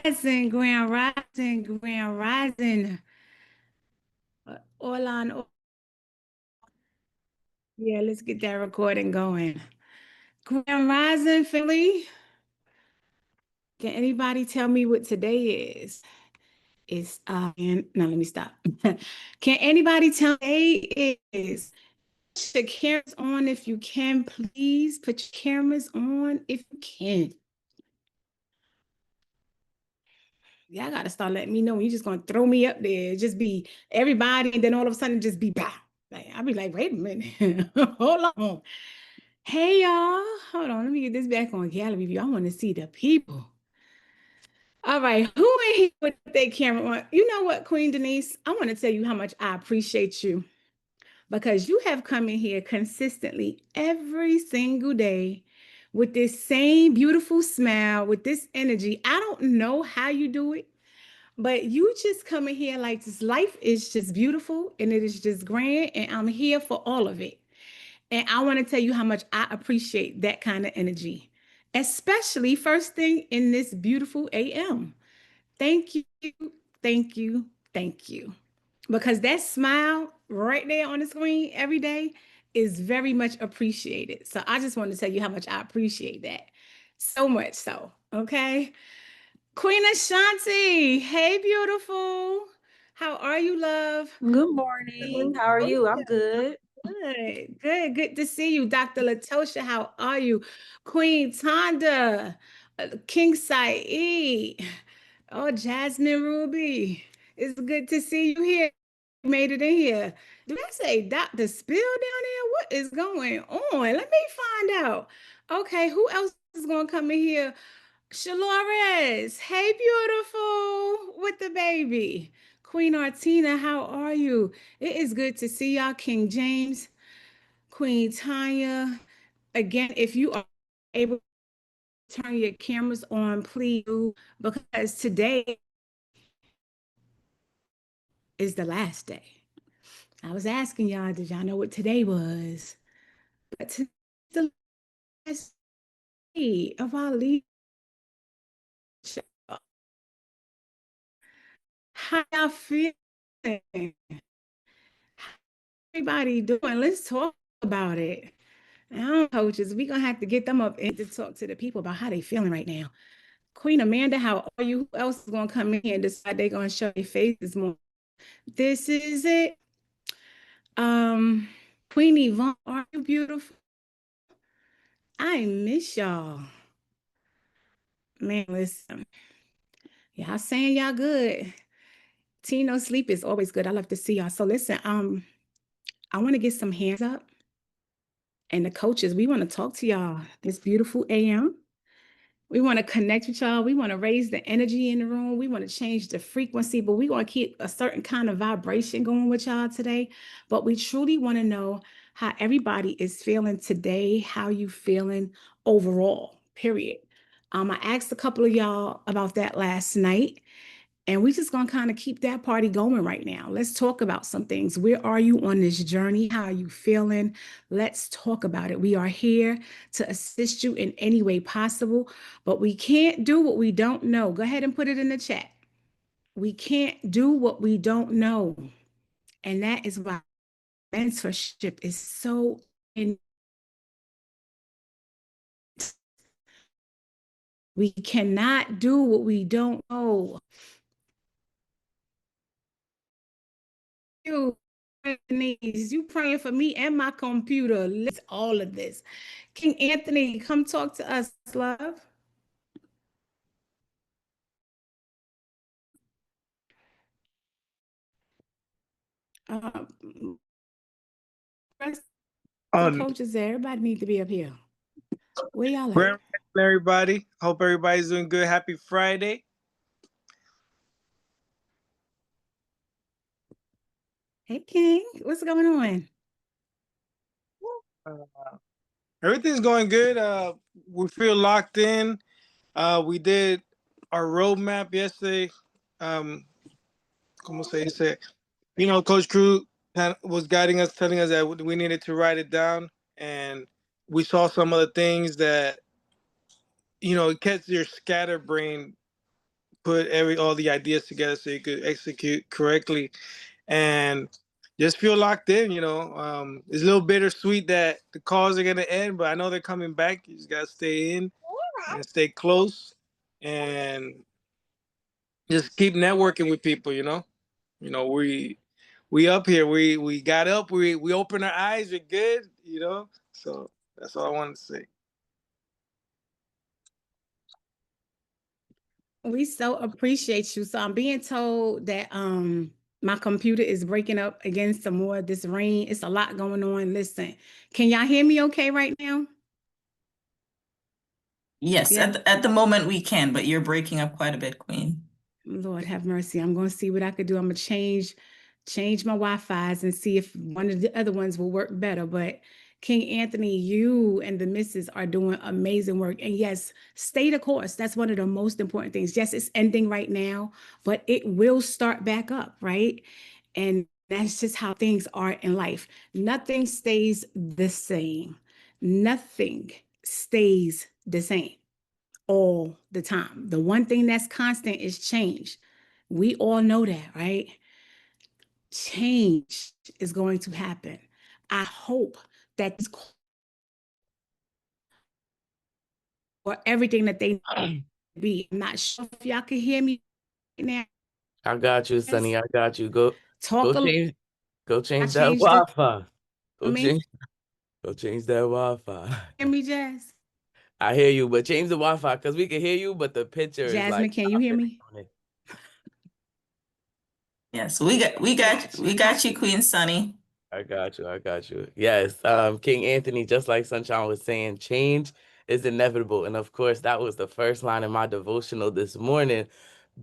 Grand Rising. Hola. Yeah, let's get that recording going. Grand Rising, Philly. Can anybody tell me what today is? Now let me stop. Can anybody tell me today is? Put your cameras on if you can, please. Put your cameras on if you can. Y'all gotta start letting me know when you're just gonna throw me up there. Just be everybody, and then all of a sudden just be bah. Like, I'll be like, wait a minute. Hold on. Hey y'all. Hold on. Let me get this back on gallery view. I want to see the people. All right, who in here with their camera on? You know what, Queen Denise? I want to tell you how much I appreciate you because you have come in here consistently every single day with this same beautiful smile, with this energy. I don't know how you do it, but you just come in here like this life is just beautiful and it is just grand, and I'm here for all of it. And I want to tell you how much I appreciate that kind of energy, especially first thing in this beautiful AM. Thank you, thank you, thank you. Because that smile right there on the screen every day is very much appreciated. So I just want to tell you how much I appreciate that. So much so. Okay. Queen Ashanti. Hey, beautiful. How are you, love? Good morning. How are you? I'm good. Good to see you. Dr. Latosha, how are you? Queen Tonda, King Saeed, oh, Jasmine Ruby. It's good to see you here. You made it in here. Did I say Dr. Spill down there? What is going on? Let me find out. Okay, who else is going to come in here? Shalores, hey, beautiful, with the baby. Queen Artina, how are you? It is good to see y'all. King James, Queen Tanya. Again, if you are able to turn your cameras on, please do, because today is the last day. I was asking y'all, did y'all know what today was? But today's the last day of our leadership. How y'all feeling? Everybody doing? Let's talk about it. Now, coaches, we're gonna have to get them up and to talk to the people about how they feeling right now. Queen Amanda, how are you? Who else is gonna come in here and decide they're gonna show their faces more? This is it. Um, Queen Yvonne, are you beautiful? I miss y'all. Man, listen. Y'all saying y'all good. Tino sleep is always good. I love to see y'all. So listen, I want to get some hands up. And the coaches, we want to talk to y'all this beautiful AM. We want to connect with y'all. We want to raise the energy in the room. We want to change the frequency, but we want to keep a certain kind of vibration going with y'all today. But we truly want to know how everybody is feeling today, how you feeling overall, period. I asked a couple of y'all about that last night. And we just gonna kind of keep that party going right now. Let's talk about some things. Where are you on this journey? How are you feeling? Let's talk about it. We are here to assist you in any way possible, but we can't do what we don't know. Go ahead and put it in the chat. We can't do what we don't know. And that is why mentorship is so in. We cannot do what we don't know. You praying for me and my computer. Let's all of this. King Anthony, come talk to us, love. Rest of the coaches there. Everybody need to be up here. Where y'all at? Everybody. Hope everybody's doing good. Happy Friday. Hey, King. What's going on? Everything's going good. We feel locked in. We did our roadmap yesterday. Como se dice? You know, Coach Crew was guiding us, telling us that we needed to write it down. And we saw some of the things that, you know, it gets your scatterbrain put all the ideas together so you could execute correctly and just feel locked in. It's a little bittersweet that the calls are gonna end, but I know they're coming back. You just gotta stay in and stay close and just keep networking with people. We up here. We got up. We open our eyes. We're good. So that's all I wanted to say. We so appreciate you. So I'm being told that my computer is breaking up again some more. This rain, it's a lot going on. Listen, can y'all hear me okay right now? Yes, Yeah. at the moment we can, but you're breaking up quite a bit, Queen. Lord have mercy. I'm going to see what I could do. I'm going to change my Wi-Fi's and see if one of the other ones will work better. But King Anthony, you and the missus are doing amazing work. And yes, stay the course. That's one of the most important things. Yes, it's ending right now, but it will start back up, right? And that's just how things are in life. Nothing stays the same. Nothing stays the same all the time. The one thing that's constant is change. We all know that, right? Change is going to happen. I hope that this or everything that they be. I'm not sure if y'all can hear me now. I got you, Sonny. I got you. Go Talk a change that changed it. Wi-Fi. I mean, Go change that Wi-Fi. hear me, Jazz? I hear you, but change the Wi-Fi because we can hear you, but the picture is Jasmine, like can you hear me? Yes, we got you, Queen Sunny. I got you. I got you. Yes. King Anthony, just like Sunshine was saying, change is inevitable. And of course, that was the first line in my devotional this morning.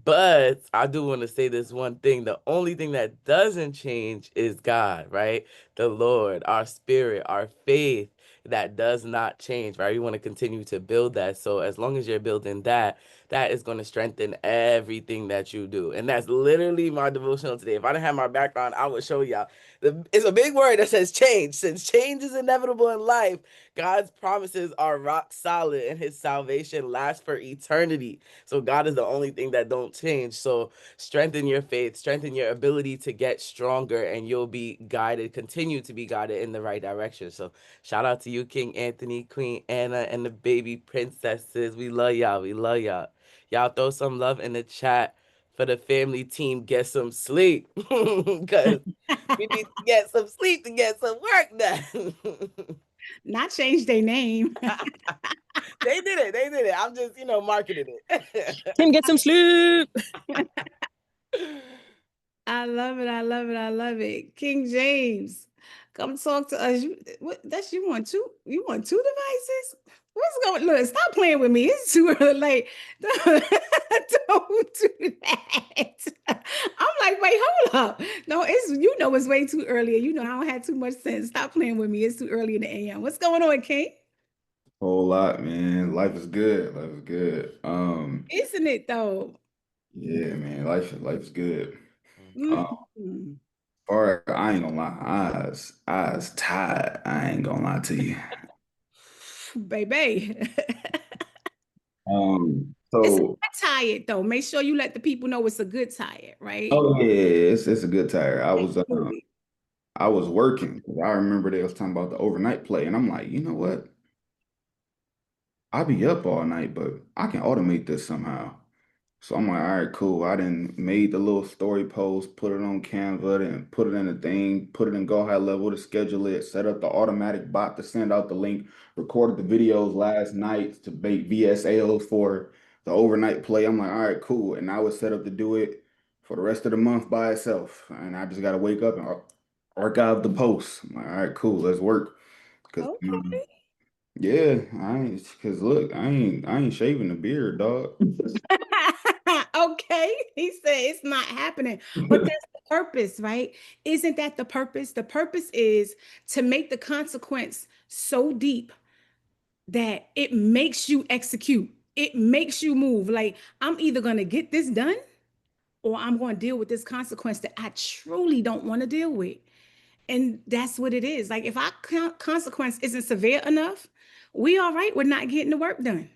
But I do want to say this one thing. The only thing that doesn't change is God, right? The Lord, our spirit, our faith, that does not change, right? We want to continue to build that. So as long as you're building that, that is going to strengthen everything that you do. And that's literally my devotional today. If I didn't have my background, I would show y'all. It's a big word that says change. Since change is inevitable in life, God's promises are rock solid and his salvation lasts for eternity. So God is the only thing that don't change. So strengthen your faith, strengthen your ability to get stronger, and you'll be guided, continue to be guided in the right direction. So shout out to you, King Anthony, Queen Anna, and the baby princesses. We love y'all. We love y'all. Y'all throw some love in the chat for the family team. Get some sleep. Because we need to get some sleep to get some work done. Not change their name. They did it. They did it. I'm just, marketing it. Tim, get some sleep. I love it. I love it. I love it. King James, come talk to us. You want two? You want two devices? What's going? Look, stop playing with me. It's too early. Like, don't do that. I'm like, wait, hold up. No, it's way too early. I don't have too much sense. Stop playing with me. It's too early in the AM. What's going on, King? Whole lot, man. Life is good. Life is good. Isn't it though? Yeah, man. Life is good. Mm-hmm. I ain't gonna lie, eyes tired. I ain't gonna lie to you. Baby. So it's a good tired though. Make sure you let the people know it's a good tired, right? oh yeah, it's a good tire. I was working. I remember they was talking about the overnight play, and I'm like, you know what? I'll be up all night, but I can automate this somehow. So I'm like, all right, cool. I done made the little story post, put it on Canva, and put it in a thing, put it in Go High Level to schedule it, set up the automatic bot to send out the link, recorded the videos last night to make VSLs for the overnight play. I'm like, all right, cool. And I was set up to do it for the rest of the month by itself. And I just got to wake up and archive the posts. I'm like, all right, cool, let's work. Okay. Yeah, cause look, I ain't shaving the beard, dog. Okay. He said it's not happening. But that's the purpose, right? Isn't that the purpose? The purpose is to make the consequence so deep that it makes you execute. It makes you move. Like, I'm either going to get this done or I'm going to deal with this consequence that I truly don't want to deal with. And that's what it is. Like, if our consequence isn't severe enough, we all right with not getting the work done.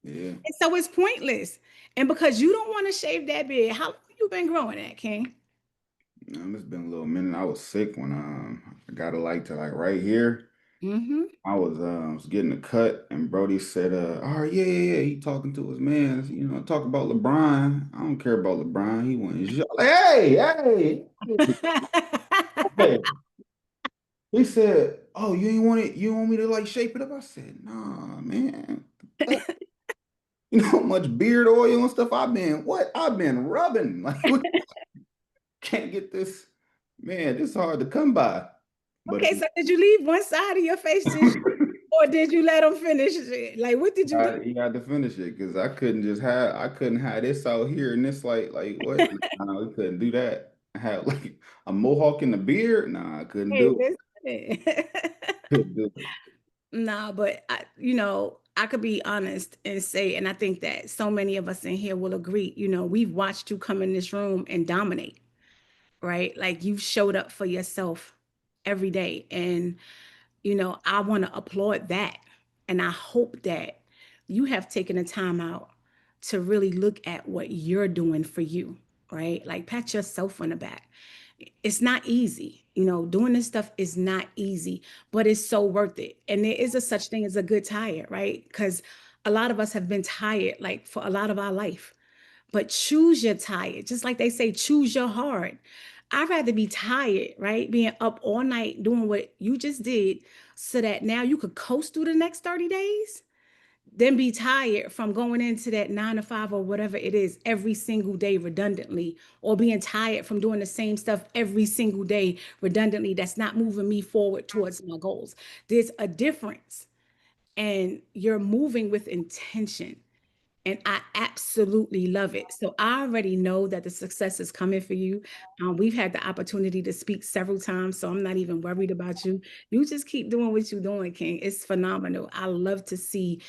Yeah. And so it's pointless. And because you don't want to shave that beard, how long you been growing that, King? It's been a little minute. I was sick when I got it like to like right here. Mm-hmm. I was getting a cut, and Brody said, "Oh yeah. He talking to his man, talk about LeBron. I don't care about LeBron. He went, like, hey, hey." He said, "Oh, you ain't want it? You want me to like shape it up?" I said, "Nah, man. You know how much beard oil and stuff I've been rubbing. Like, can't get this, man. This is hard to come by." But Okay, so did you leave one side of your face to or did you let him finish it? Like, what did you do? he had to finish it because I couldn't have this out here and this like what? Nah, we couldn't do that. I had like a mohawk in the beard. Nah, I couldn't Hey, do listen. it. Couldn't do it. No, but I could be honest and say, and I think that so many of us in here will agree, we've watched you come in this room and dominate, right? Like you've showed up for yourself every day. And, I want to applaud that. And I hope that you have taken the time out to really look at what you're doing for you, right? Like pat yourself on the back. It's not easy. Doing this stuff is not easy, but it's so worth it. And there is a such thing as a good tired, right? Because a lot of us have been tired like for a lot of our life. But choose your tired. Just like they say, choose your hard. I'd rather be tired, right? Being up all night doing what you just did so that now you could coast through the next 30 days then be tired from going into that 9 to 5 or whatever it is every single day redundantly, or being tired from doing the same stuff every single day redundantly. That's not moving me forward towards my goals. There's a difference, and you're moving with intention. And I absolutely love it. So I already know that the success is coming for you. We've had the opportunity to speak several times, so I'm not even worried about you. You just keep doing what you're doing, King. It's phenomenal. I love to see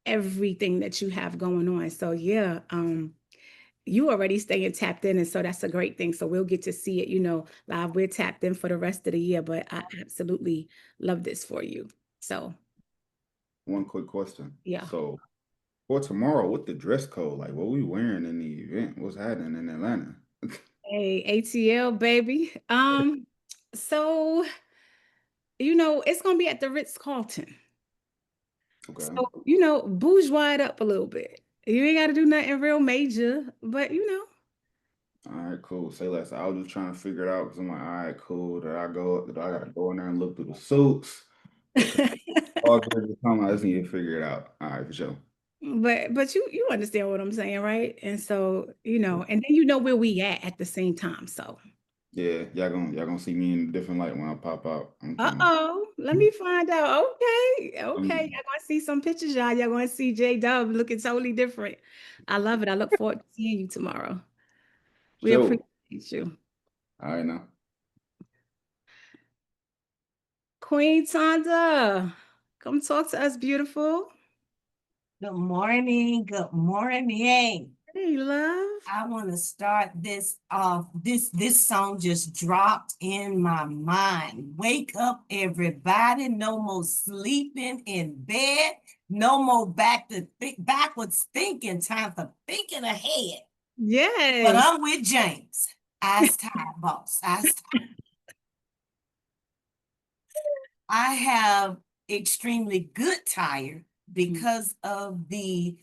everything that you have going on. So yeah, you already staying tapped in, and so that's a great thing. So we'll get to see it, live. We're tapped in for the rest of the year, but I absolutely love this for you. So One quick question. yeah. So for tomorrow, what the dress code? Like, what we wearing in the event? What's happening in Atlanta? Hey, ATL baby. So it's gonna be at the Ritz-Carlton. Okay. So, bourgeois it up a little bit. You ain't gotta do nothing real major, but All right, cool. Say less. I was just trying to figure it out because I'm like, all right, cool. That I gotta go in there and look through the suits. All good to come. I just need to figure it out. All right, for sure. But you understand what I'm saying, right? And so, and then you know where we at the same time. So, Yeah, y'all gonna see me in a different light when I pop out. I'm coming. uh-oh, let me find out. Okay. I'm- Y'all gonna see some pictures, y'all. Y'all gonna see J-Dub looking totally different. I love it. I look forward to seeing you tomorrow. We Sure. appreciate you. All right now. Queen Tonda, come talk to us, beautiful. Good morning. Good morning. Hey, love. I want to start this off. This song just dropped in my mind. Wake up, everybody. No more sleeping in bed. No more backwards thinking. Time for thinking ahead. Yes. But I'm with James. Ice time, boss. Ice time. I have extremely good tire because of the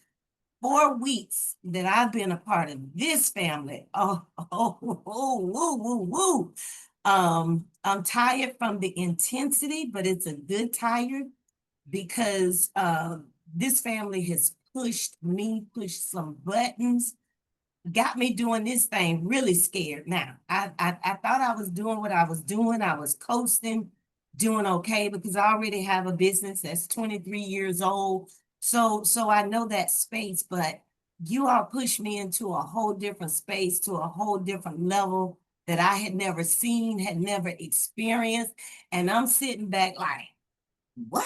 4 weeks that I've been a part of this family. Woo. I'm tired from the intensity, but it's a good tired because this family has pushed some buttons, got me doing this thing really scared now. I thought I was doing what I was doing. I was coasting, doing okay because I already have a business that's 23 years old. So I know that space, but you all pushed me into a whole different space, to a whole different level that I had never seen, had never experienced. And I'm sitting back like, what?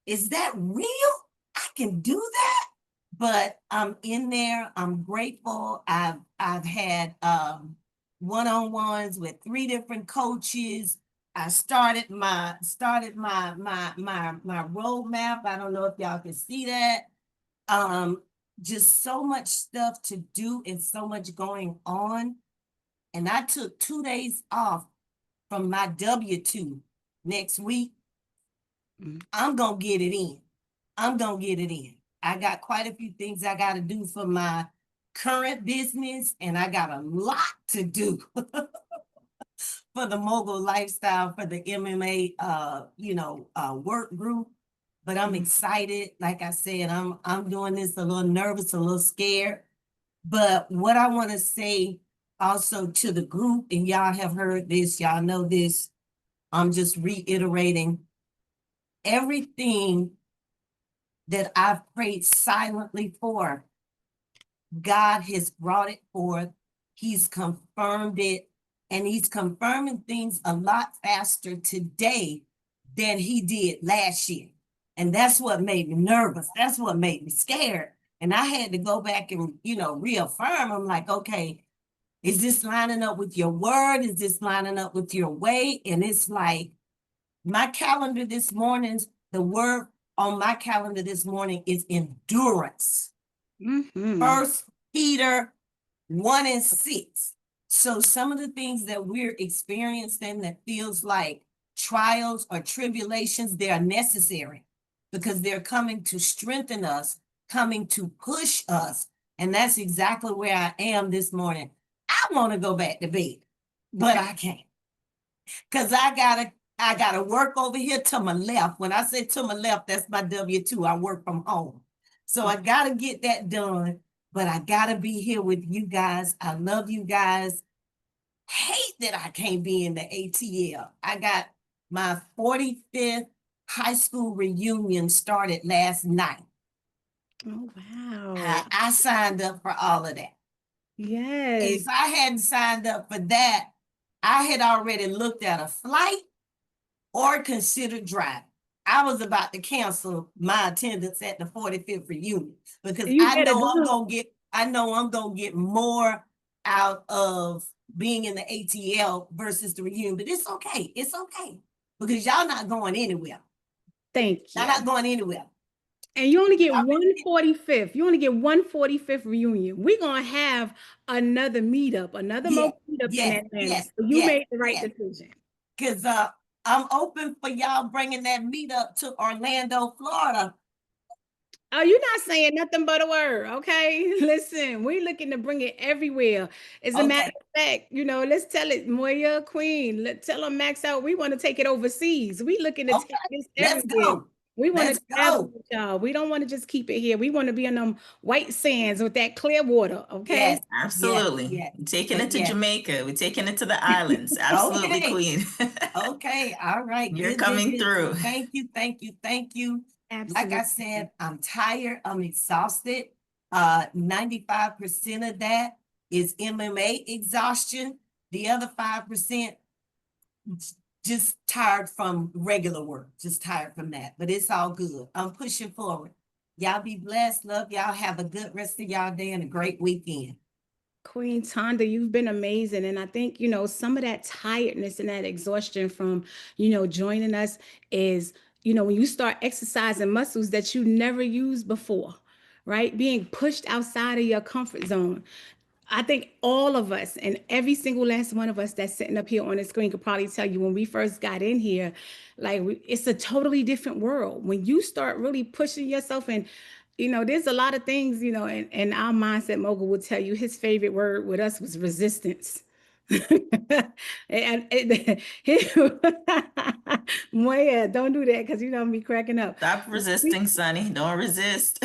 Is that real? I can do that? But I'm in there. I'm grateful. I've had one-on-ones with 3 different coaches. I started my roadmap. I don't know if y'all can see that. just so much stuff to do and so much going on. And I took 2 days off from my W-2 next week. I'm gonna get it in. I'm gonna get it in. I got quite a few things I gotta do for my current business, and I got a lot to do for the mogul lifestyle, for the MMA work group. But I'm excited. Like I said, I'm doing this a little nervous, a little scared. But what I want to say also to the group, and y'all have heard this, y'all know this, I'm just reiterating everything that I've prayed silently for. God has brought it forth. He's confirmed it, and he's confirming things a lot faster today than he did last year. And that's what made me nervous. That's what made me scared. And I had to go back and, reaffirm. I'm like, okay, is this lining up with your word? Is this lining up with your way? And it's like, my calendar this morning, the word on my calendar this morning is endurance. First Peter 1:6. So some of the things that we're experiencing that feels like trials or tribulations, they are necessary because they're coming to strengthen us, coming to push us. And that's exactly where I am this morning. I want to go back to bed, but I can't. Because I gotta work over here to my left. When I say to my left, that's my W-2. I work from home. So I gotta get that done, but I gotta be here with you guys. I love you guys. Hate that I can't be in the ATL. I got my 45th high school reunion started last night. Oh, wow. I signed up for all of that. Yes. If I hadn't signed up for that, I had already looked at a flight or considered driving. I was about to cancel my attendance at the 45th reunion because I know I'm gonna get more out of being in the ATL versus the reunion. But it's okay. It's okay. Because y'all not going anywhere. Thank you. Y'all not going anywhere. And you only get 145th. You only get 145th reunion. We're gonna have another meetup, another mogul meetup in Atlanta. So you made the right decision. Because I'm open for y'all bringing that meetup to Orlando, Florida. Oh, you're not saying nothing but a word, okay? Listen, we're looking to bring it everywhere. As a matter of fact, let's tell it, Moya, Queen, let's tell them Max out. We want to take it overseas. We looking to take this everywhere. Let's go. We want to travel with y'all. We don't want to just keep it here. We want to be on them white sands with that clear water, okay? Yes, absolutely. Yes. We're taking it to Jamaica. We're taking it to the islands. Absolutely, Queen. Okay, all right. You're coming through. Thank you, thank you, thank you. Absolutely. Like I said, I'm tired. I'm exhausted. 95% of that is MMA exhaustion. The other 5%, just tired from regular work, just tired from that. But it's all good. I'm pushing forward. Y'all be blessed. Love y'all. Have a good rest of y'all day and a great weekend. Queen Tonda, you've been amazing. And I think, some of that tiredness and that exhaustion from, joining us is, when you start exercising muscles that you never used before, right? Being pushed outside of your comfort zone. I think all of us and every single last one of us that's sitting up here on the screen could probably tell you when we first got in here, it's a totally different world. When you start really pushing yourself and, there's a lot of things, and our mindset mogul will tell you his favorite word with us was resistance. Moya, don't do that because I'm be cracking up. Stop resisting, Sonny. Don't resist.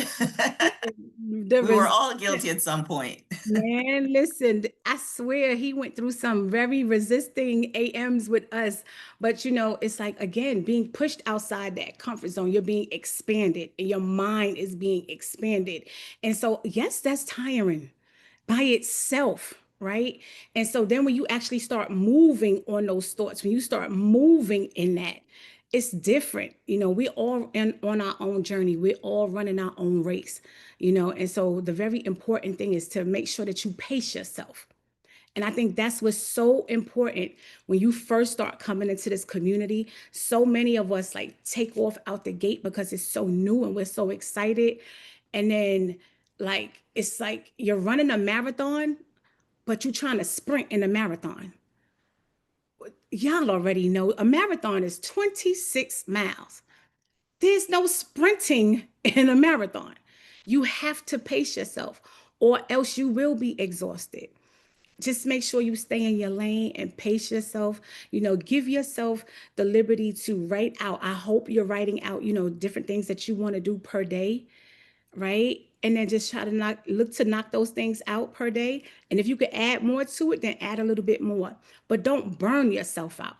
We were all guilty at some point. Man, listen, I swear he went through some very resisting AMs with us. But it's like, again, being pushed outside that comfort zone, you're being expanded and your mind is being expanded. And so, yes, that's tiring by itself. Right. And so then when you actually start moving on those thoughts, when you start moving in that, it's different. We're all on our own journey. We're all running our own race, and so the very important thing is to make sure that you pace yourself. And I think that's what's so important when you first start coming into this community. So many of us take off out the gate because it's so new and we're so excited. And then Like, it's like you're running a marathon, but you're trying to sprint in a marathon. Y'all already know a marathon is 26 miles. There's no sprinting in a marathon. You have to pace yourself, or else you will be exhausted. Just make sure you stay in your lane and pace yourself. Give yourself the liberty to write out. I hope you're writing out, different things that you want to do per day, right? And then just try to look to knock those things out per day. And if you could add more to it, then add a little bit more. But don't burn yourself out.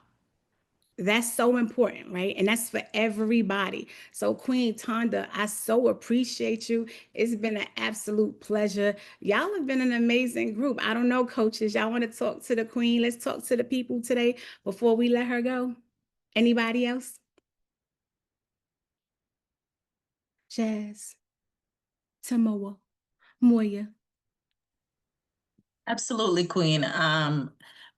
That's so important, right? And that's for everybody. So Queen Tonda, I so appreciate you. It's been an absolute pleasure. Y'all have been an amazing group. I don't know, coaches, y'all want to talk to the Queen? Let's talk to the people today before we let her go. Anybody else? Jazz, Tamoa, Moya. Absolutely, Queen.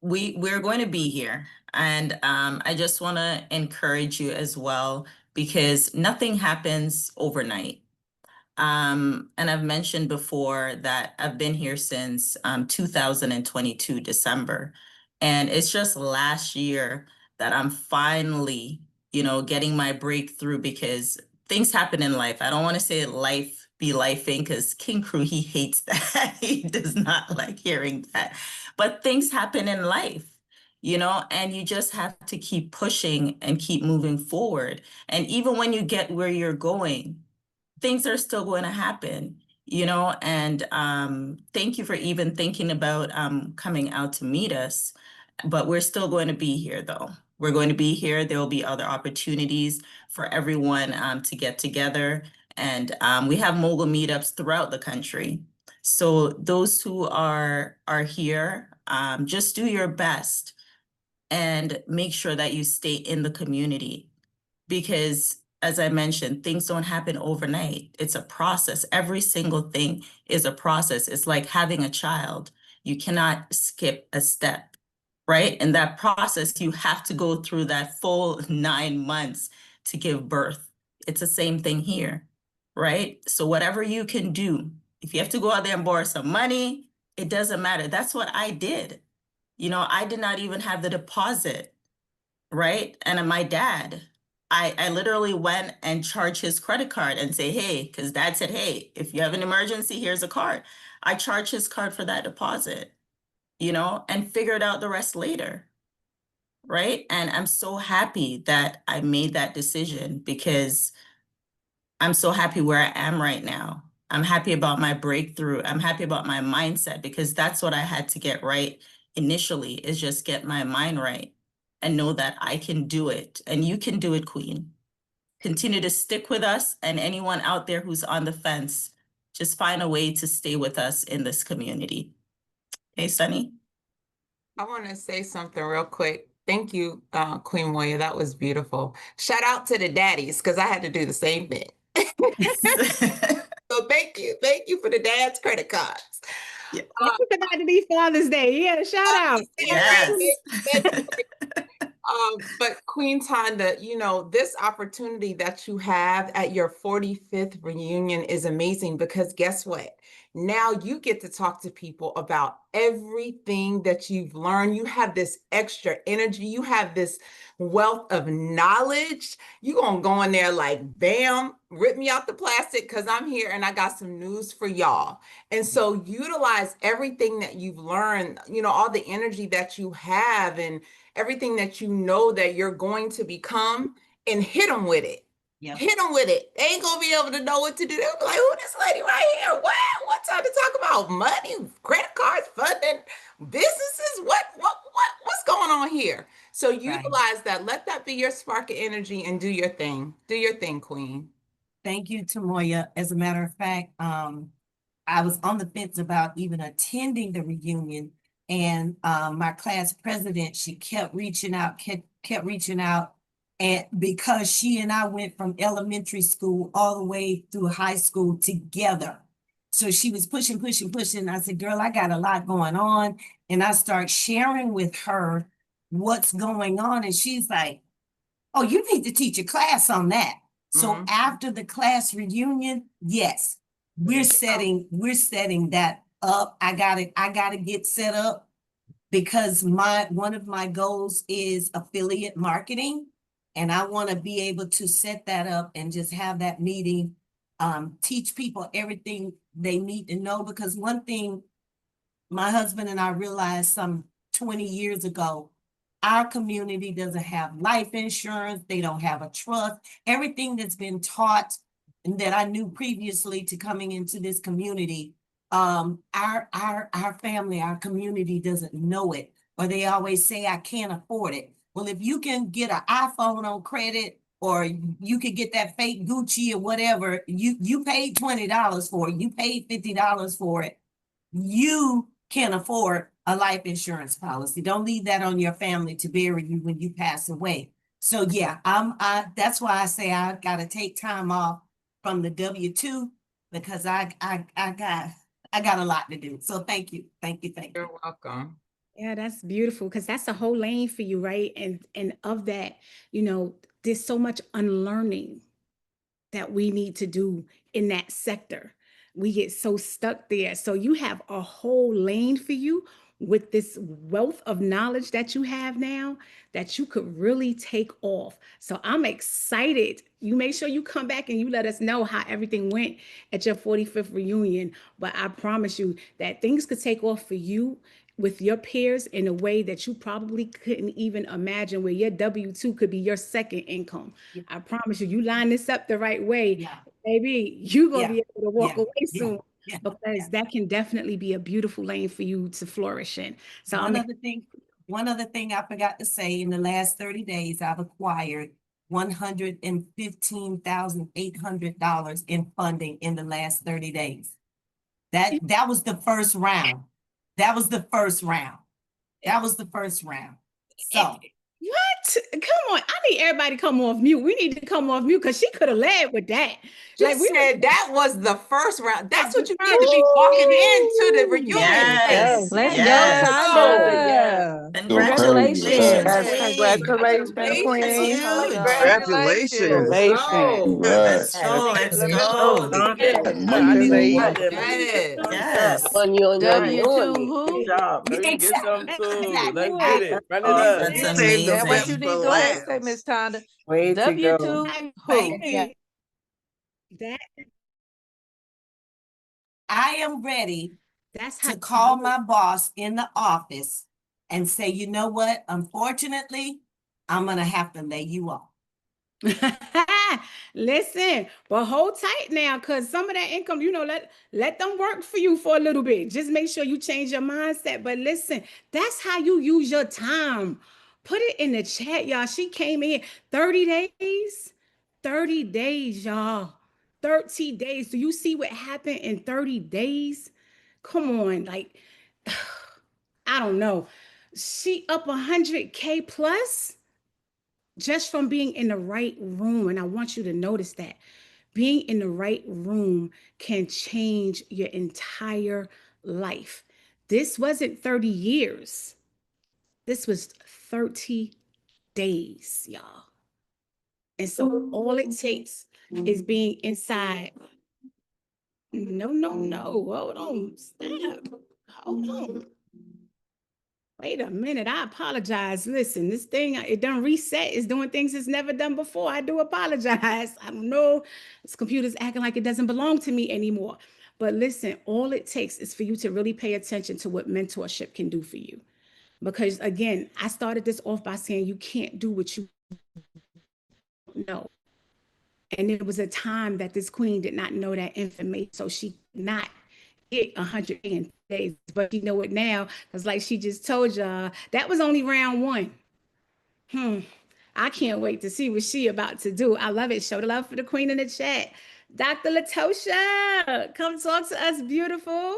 We're going to be here. And I just want to encourage you as well, because nothing happens overnight. And I've mentioned before that I've been here since 2022, December. And it's just last year that I'm finally, getting my breakthrough, because things happen in life. I don't want to say life be lifing, because King Crew, he hates that. He does not like hearing that. But things happen in life, and you just have to keep pushing and keep moving forward. And even when you get where you're going, things are still going to happen, and thank you for even thinking about coming out to meet us. But we're still going to be here, though. We're going to be here. There will be other opportunities for everyone to get together. And we have mogul meetups throughout the country. So those who are here, just do your best and make sure that you stay in the community, because as I mentioned, things don't happen overnight. It's a process. Every single thing is a process. It's like having a child. You cannot skip a step, right? In that process, you have to go through that full 9 months to give birth. It's the same thing here, right? So whatever you can do, if you have to go out there and borrow some money, it doesn't matter. That's what I did. I did not even have the deposit, right? And my dad, I literally went and charged his credit card and say, hey, because dad said, hey, if you have an emergency, here's a card. I charged his card for that deposit, and figured out the rest later, right? And I'm so happy that I made that decision, because I'm so happy where I am right now. I'm happy about my breakthrough. I'm happy about my mindset, because that's what I had to get right initially, is just get my mind right and know that I can do it. And you can do it, Queen. Continue to stick with us, and anyone out there who's on the fence, just find a way to stay with us in this community. Hey, Sunny. I want to say something real quick. Thank you, Queen Moya. That was beautiful. Shout out to the daddies, because I had to do the same thing. So thank you. Thank you for the dad's credit cards. Yeah. It's about to be Father's Day. Yeah, shout out. Yes. But Queen Tonda, this opportunity that you have at your 45th reunion is amazing, because guess what? Now you get to talk to people about everything that you've learned. You have this extra energy. You have this wealth of knowledge. You're going to go in there like, bam, rip me out the plastic, because I'm here and I got some news for y'all. And so utilize everything that you've learned, all the energy that you have and everything that you know that you're going to become, and hit them with it. Yep. Hit them with it. They ain't gonna be able to know what to do. They'll be like, who this lady right here? What time to talk about money, credit cards, funding, businesses? What's going on here? So utilize that. Let that be your spark of energy and do your thing. Do your thing, Queen. Thank you, Tamoya. As a matter of fact, I was on the fence about even attending the reunion. And my class president, she kept reaching out. And because she and I went from elementary school all the way through high school together. So she was pushing. I said, girl, I got a lot going on. And I start sharing with her what's going on. And she's like, oh, you need to teach a class on that. So after the class reunion, yes, we're setting that up. I gotta get set up because one of my goals is affiliate marketing. And I want to be able to set that up and just have that meeting, teach people everything they need to know. Because one thing my husband and I realized some 20 years ago, our community doesn't have life insurance. They don't have a trust. Everything that's been taught and that I knew previously to coming into this community, our family, our community doesn't know it, or they always say, I can't afford it. Well, if you can get an iPhone on credit, or you could get that fake Gucci or whatever, you paid $20 for it, you paid $50 for it, you can afford a life insurance policy. Don't leave that on your family to bury you when you pass away. So yeah, that's why I say I gotta take time off from the W-2 because I got a lot to do. So thank you. You're welcome. Yeah, that's beautiful because that's a whole lane for you, right? And of that, you know, there's so much unlearning that we need to do in that sector. We get so stuck there. So you have a whole lane for you with this wealth of knowledge that you have now that you could really take off. So I'm excited. You make sure you come back and you let us know how everything went at your 45th reunion. But I promise you that things could take off for you with your peers in a way that you probably couldn't even imagine, where your W-2 could be your second income. Yeah. I promise you, you line this up the right way, Yeah. baby, you're going to Yeah. be able to walk Yeah. away Yeah. soon. Yeah. Because that can definitely be a beautiful lane for you to flourish in. So One other thing I forgot to say, in the last 30 days, I've acquired $115,800 in funding in the last 30 days. That was the first round. That was the first round. So What? Come on. I need everybody to come off mute. We need to come off mute because she could have led with that. She Like, we said that was the first round. That's what you need to be walking into the reunion Yes. space. Let's Yes. go, Tanda. Congratulations. Congratulations. Congratulations. Queen. Congratulations. Let's go. Congrats. Let's Let's go. I need to Money. find them. Yes. Yes. Money on your W-2 who? Good job. Let me get some too. Let's Exactly. get it. Run it up. That's And what you amazing. need, go ahead and say, Miss Tanda. Way to go. W-2 who? that I am ready that's how to call my boss in the office and say, you know what? Unfortunately, I'm gonna have to lay you off. Listen, but hold tight now, because some of that income, you know, let them work for you for a little bit. Just make sure you change your mindset. But listen, that's how you use your time. Put it in the chat, y'all. She came in 30 days. 30 days, y'all. 30 days. Do you see what happened in 30 days? Come on, like, I don't know. She up 100K plus just from being in the right room. And I want you to notice that being in the right room can change your entire life. This wasn't 30 years. This was 30 days, y'all. And so all it takes is being inside. No. Hold on. Stop. Hold on. Wait a minute. I apologize. Listen, this thing, it done reset. It's doing things it's never done before. I do apologize. I don't know. This computer's acting like it doesn't belong to me anymore. But listen, all it takes is for you to really pay attention to what mentorship can do for you. Because again, I started this off by saying you can't do what you know. And there was a time that this queen did not know that information. So she did not get 100 days, but you know it now. Because like she just told y'all, that was only round one. I can't wait to see what she about to do. I love it. Show the love for the queen in the chat. Dr. Latosha, come talk to us, beautiful.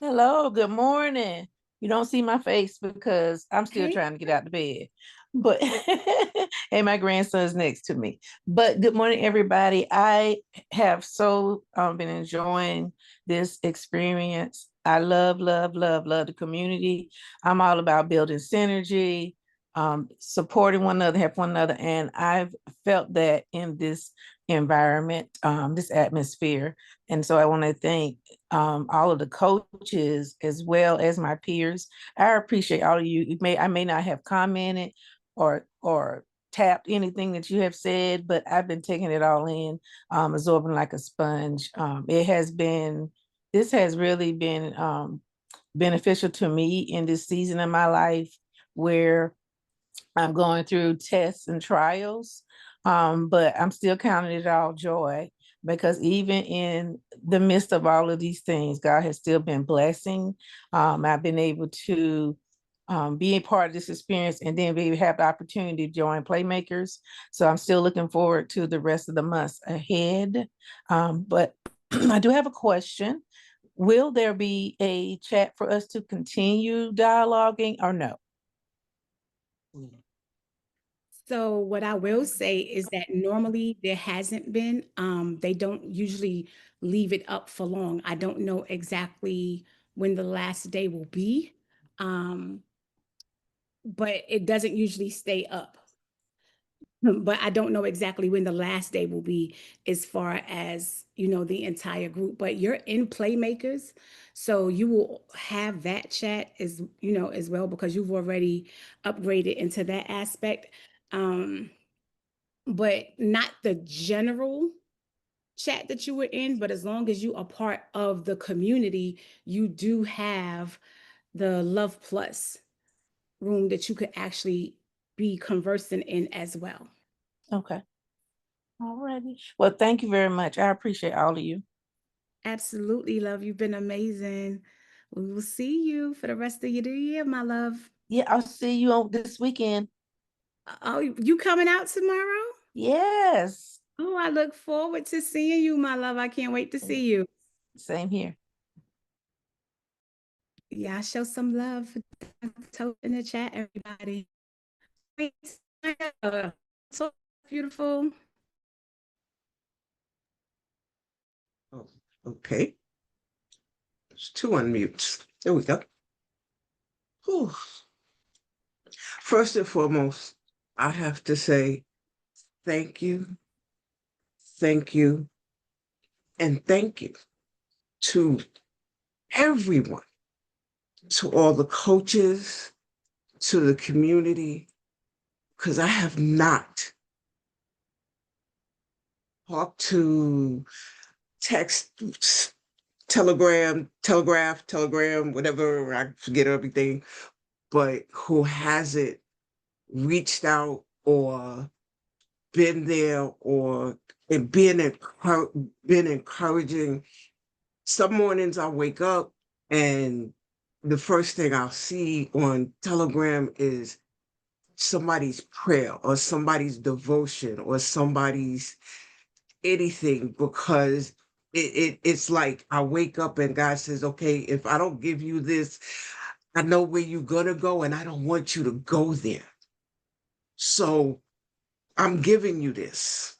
Hello, good morning. You don't see my face because I'm still Okay. trying to get out of bed. But and my grandson's next to me. But good morning, everybody. I have so been enjoying this experience. I love the community. I'm all about building synergy, supporting one another, help one another. And I've felt that in this environment, this atmosphere. And so I want to thank all of the coaches as well as my peers. I appreciate all of you. I may not have commented or tapped anything that you have said, but I've been taking it all in, absorbing like a sponge. This has really been beneficial to me in this season of my life where I'm going through tests and trials, but I'm still counting it all joy, because even in the midst of all of these things, God has still been blessing. I've been able to be a part of this experience and then have the opportunity to join Playmakers. So I'm still looking forward to the rest of the months ahead. But I do have a question. Will there be a chat for us to continue dialoguing or no? So what I will say is that normally there hasn't been, they don't usually leave it up for long. I don't know exactly when the last day will be, but it doesn't usually stay up. But I don't know exactly when the last day will be as far as, the entire group. But you're in Playmakers, so you will have that chat as well, because you've already upgraded into that aspect. But not the general chat that you were in, but as long as you are part of the community, you do have the Love Plus room that you could actually be conversing in as well. Okay. All righty. Well, thank you very much. I appreciate all of you. Absolutely, love. You've been amazing. We will see you for the rest of your year, my love. Yeah, I'll see you on this weekend. Oh, you coming out tomorrow? Yes. Oh, I look forward to seeing you, my love. I can't wait to see you. Same here. Yeah, show some love in the chat, everybody. So beautiful. Oh, okay. There's 2 unmutes. There we go. Whew. First and foremost, I have to say thank you, and thank you to everyone, to all the coaches, to the community, because I have not talked to text, telegram, whatever, I forget everything, but who hasn't reached out or been there or been encouraging. Some mornings I wake up and the first thing I'll see on Telegram is somebody's prayer or somebody's devotion or somebody's anything, because it's like I wake up and God says, okay, if I don't give you this, I know where you're gonna go and I don't want you to go there. So I'm giving you this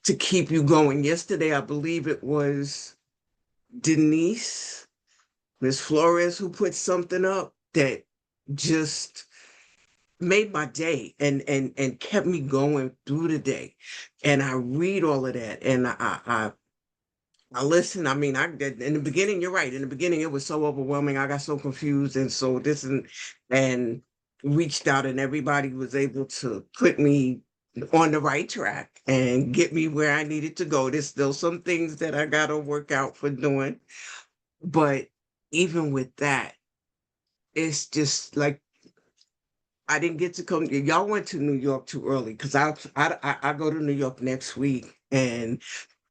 to keep you going. Yesterday, I believe it was Denise, Miss Flores, who put something up that just made my day and kept me going through the day. And I read all of that and I listen. I mean, in the beginning, you're right. In the beginning, it was so overwhelming. I got so confused, and so and reached out, and everybody was able to put me on the right track and get me where I needed to go. There's still some things that I got to work out for doing, but even with that, it's just like I didn't get to come. Y'all went to New York too early, because I go to New York next week and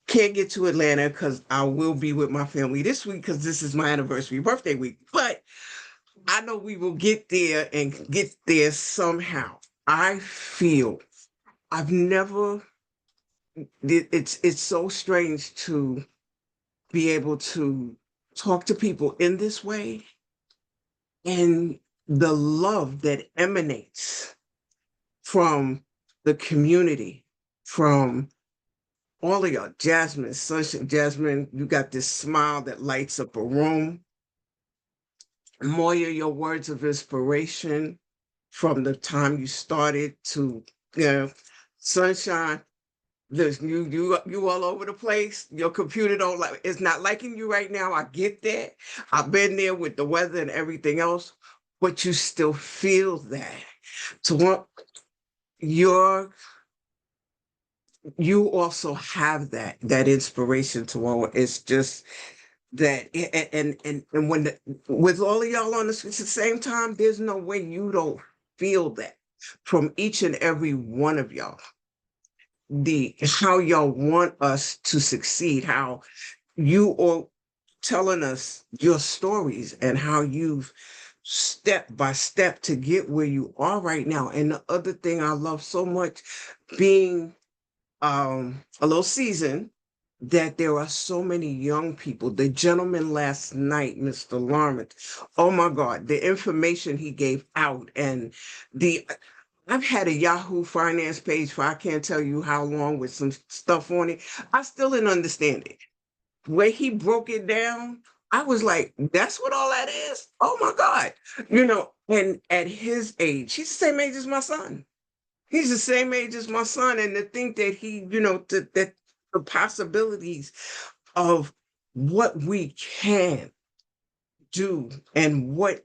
can't get to Atlanta because I will be with my family this week because this is my anniversary birthday week. But I know we will get there and get there somehow. I feel I've never, it's so strange to be able to talk to people in this way, and the love that emanates from the community, from all of y'all. Jasmine, Sunshine, Jasmine, you got this smile that lights up a room. Moya, your words of inspiration from the time you started to, Sunshine, Listen, you all over the place. Your computer don't like, it's not liking you right now. I get that. I've been there with the weather and everything else, but you still feel that. So what you also have that inspiration tomorrow. It's just that and when with all of y'all on the streets at the same time, there's no way you don't feel that from each and every one of y'all. How y'all want us to succeed, how you are telling us your stories and how you've step by step to get where you are right now. And the other thing I love so much, being a little seasoned, that there are so many young people. The gentleman last night, Mr. Lawrence, oh my God, the information he gave out and I've had a Yahoo Finance page for I can't tell you how long with some stuff on it. I still didn't understand it. The way he broke it down, I was like, that's what all that is? Oh my God. And at his age, he's the same age as my son. He's the same age as my son. And to think that that the possibilities of what we can do and what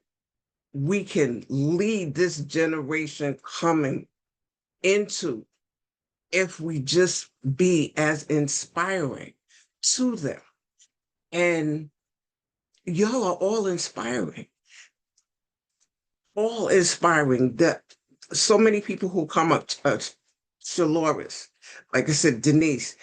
we can lead this generation coming into if we just be as inspiring to them. And y'all are all inspiring. That so many people who come up to Shaloris, like I said, Denise,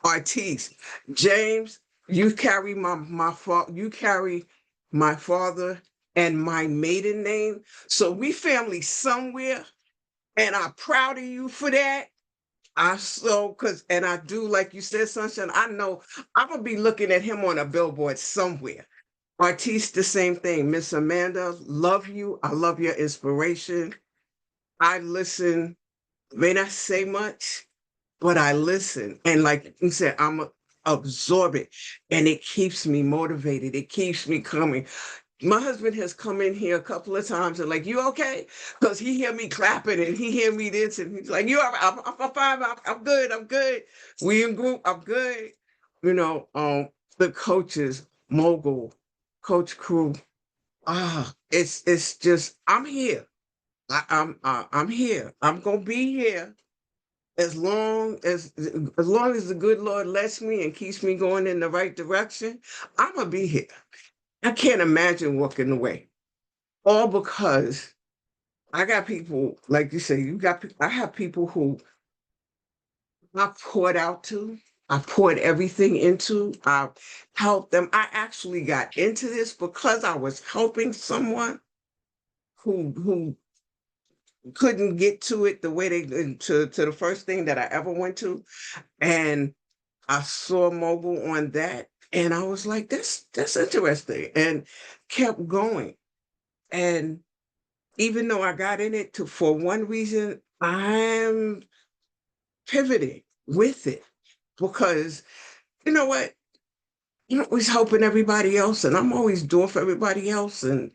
Artis, James, you carry you carry my father and my maiden name. So we family somewhere, and I'm proud of you for that. And I do, like you said, Sunshine, I know I'm gonna be looking at him on a billboard somewhere. Artis, the same thing. Miss Amanda, love you. I love your inspiration. I listen, may not say much, but I listen. And like you said, I'm absorb it, and it keeps me motivated. It keeps me coming. My husband has come in here a couple of times and like, you okay? Because he hear me clapping and he hear me this and he's like, you all right? I'm fine. I'm good. I'm good. We in group. I'm good. The coaches, Mogul, Coach Crew. It's just I'm here. I'm here. I'm gonna be here as long as the good Lord lets me and keeps me going in the right direction. I'm gonna be here. I can't imagine walking away. All because I got people, like you say, I have people who I poured out to, I poured everything into, I helped them. I actually got into this because I was helping someone who couldn't get to it the way to the first thing that I ever went to. And I saw Mogul on that. And I was like, that's interesting, and kept going. And even though I got in it for one reason, I'm pivoting with it because you know what? I'm always helping everybody else and I'm always doing for everybody else. And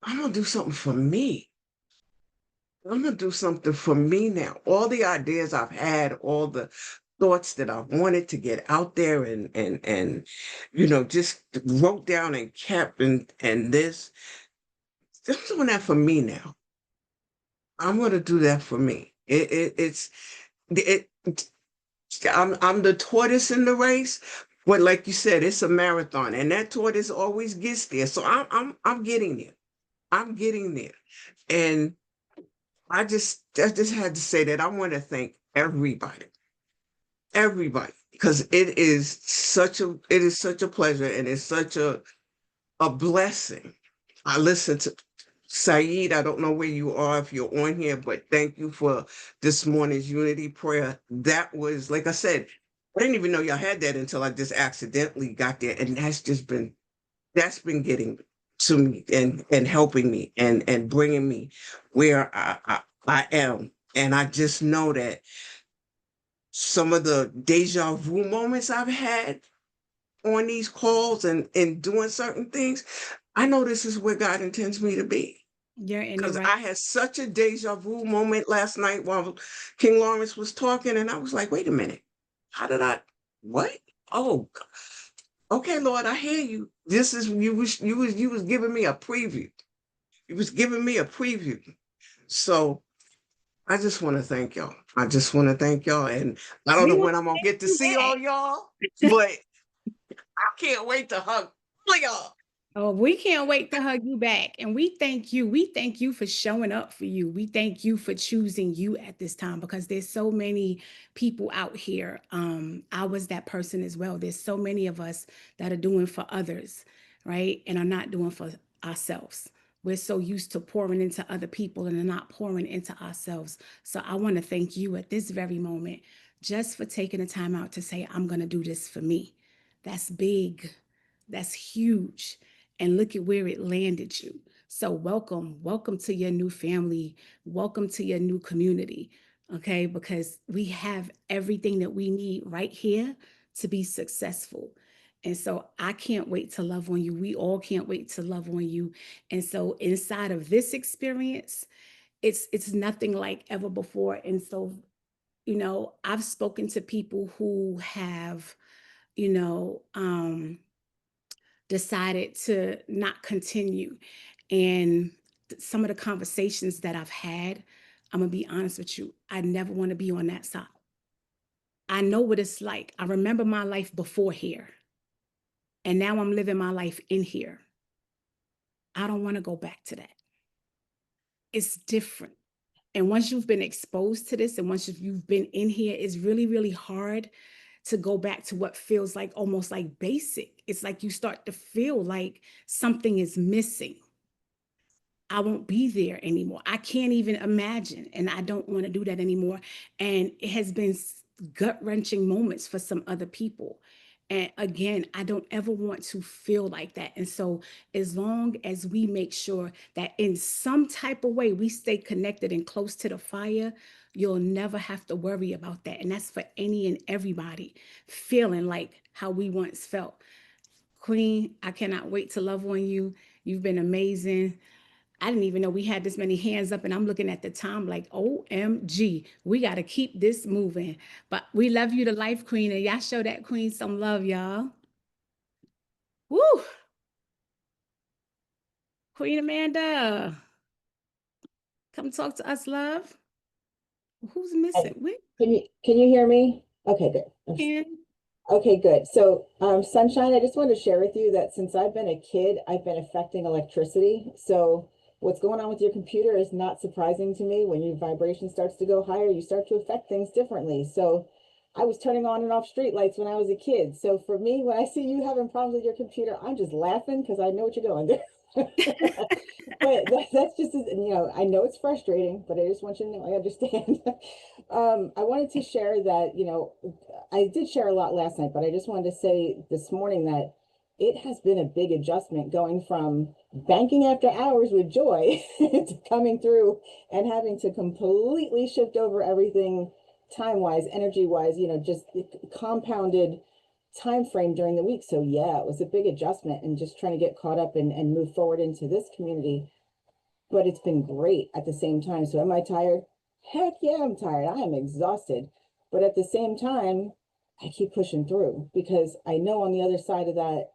I'm going to do something for me. I'm going to do something for me now. All the ideas I've had, all the thoughts that I wanted to get out there and just wrote down and kept and this. I'm doing that for me now. I'm going to do that for me. I'm the tortoise in the race, but like you said, it's a marathon, and that tortoise always gets there. So I'm getting there. I'm getting there, and I just had to say that I want to thank everybody, because it is such a pleasure and it's such a blessing. I listen to Saeed, I don't know where you are if you're on here, but thank you for this morning's unity prayer. That was, like I said, I didn't even know y'all had that until I just accidentally got there. And that's been getting to me and helping me and bringing me where I am. And I just know that some of the deja vu moments I've had on these calls and doing certain things, I know this is where God intends me to be. You're in the Because right. I had such a deja vu moment last night while King Lawrence was talking, and I was like, wait a minute. How did I what? Oh, okay, Lord, I hear you. This is you was giving me a preview. You was giving me a preview. So I just want to thank y'all. I just want to thank y'all. And I don't We know want when I'm gonna to get to thank you see back. all y'all, but I can't wait to hug all of y'all. Oh, we can't wait to hug you back. And we thank you. We thank you for showing up for you. We thank you for choosing you at this time because there's so many people out here. I was that person as well. There's so many of us that are doing for others, right? And are not doing for ourselves. We're so used to pouring into other people and are not pouring into ourselves. So I want to thank you at this very moment just for taking the time out to say, I'm going to do this for me. That's big. That's huge. And look at where it landed you. So welcome to your new family. Welcome to your new community. Okay, because we have everything that we need right here to be successful. And so I can't wait to love on you. We all can't wait to love on you. And so inside of this experience, it's nothing like ever before. And so, I've spoken to people who have, you know, decided to not continue. And some of the conversations that I've had, I'm going to be honest with you, I never want to be on that side. I know what it's like. I remember my life before here, and now I'm living my life in here. I don't want to go back to that. It's different. And once you've been exposed to this and once you've been in here, it's really, really hard to go back to what feels like almost like basic. It's like you start to feel like something is missing. I won't be there anymore. I can't even imagine. And I don't want to do that anymore. And it has been gut-wrenching moments for some other people. And again, I don't ever want to feel like that. And so as long as we make sure that in some type of way we stay connected and close to the fire, you'll never have to worry about that. And that's for any and everybody feeling like how we once felt. Queen, I cannot wait to love on you. You've been amazing. I didn't even know we had this many hands up, and I'm looking at the time like, OMG, we got to keep this moving. But we love you to life, Queen, and y'all show that Queen some love, y'all. Woo! Queen Amanda, come talk to us, love. Who's missing? Can you hear me? Okay, good. Can Okay, good. So, Sunshine, I just wanted to share with you that since I've been a kid, I've been affecting electricity. So what's going on with your computer is not surprising to me. When your vibration starts to go higher, you start to affect things differently. So I was turning on and off street lights when I was a kid. So for me, when I see you having problems with your computer, I'm just laughing because I know what you're going through. But that's just, I know it's frustrating, but I just want you to know I understand. I wanted to share that, I did share a lot last night, but I just wanted to say this morning that it has been a big adjustment going from banking after hours with Joy to coming through and having to completely shift over everything time-wise, energy-wise, just compounded time frame during the week. So yeah, it was a big adjustment and just trying to get caught up and move forward into this community. But it's been great at the same time. So am I tired? Heck yeah, I'm tired. I am exhausted. But at the same time, I keep pushing through because I know on the other side of that,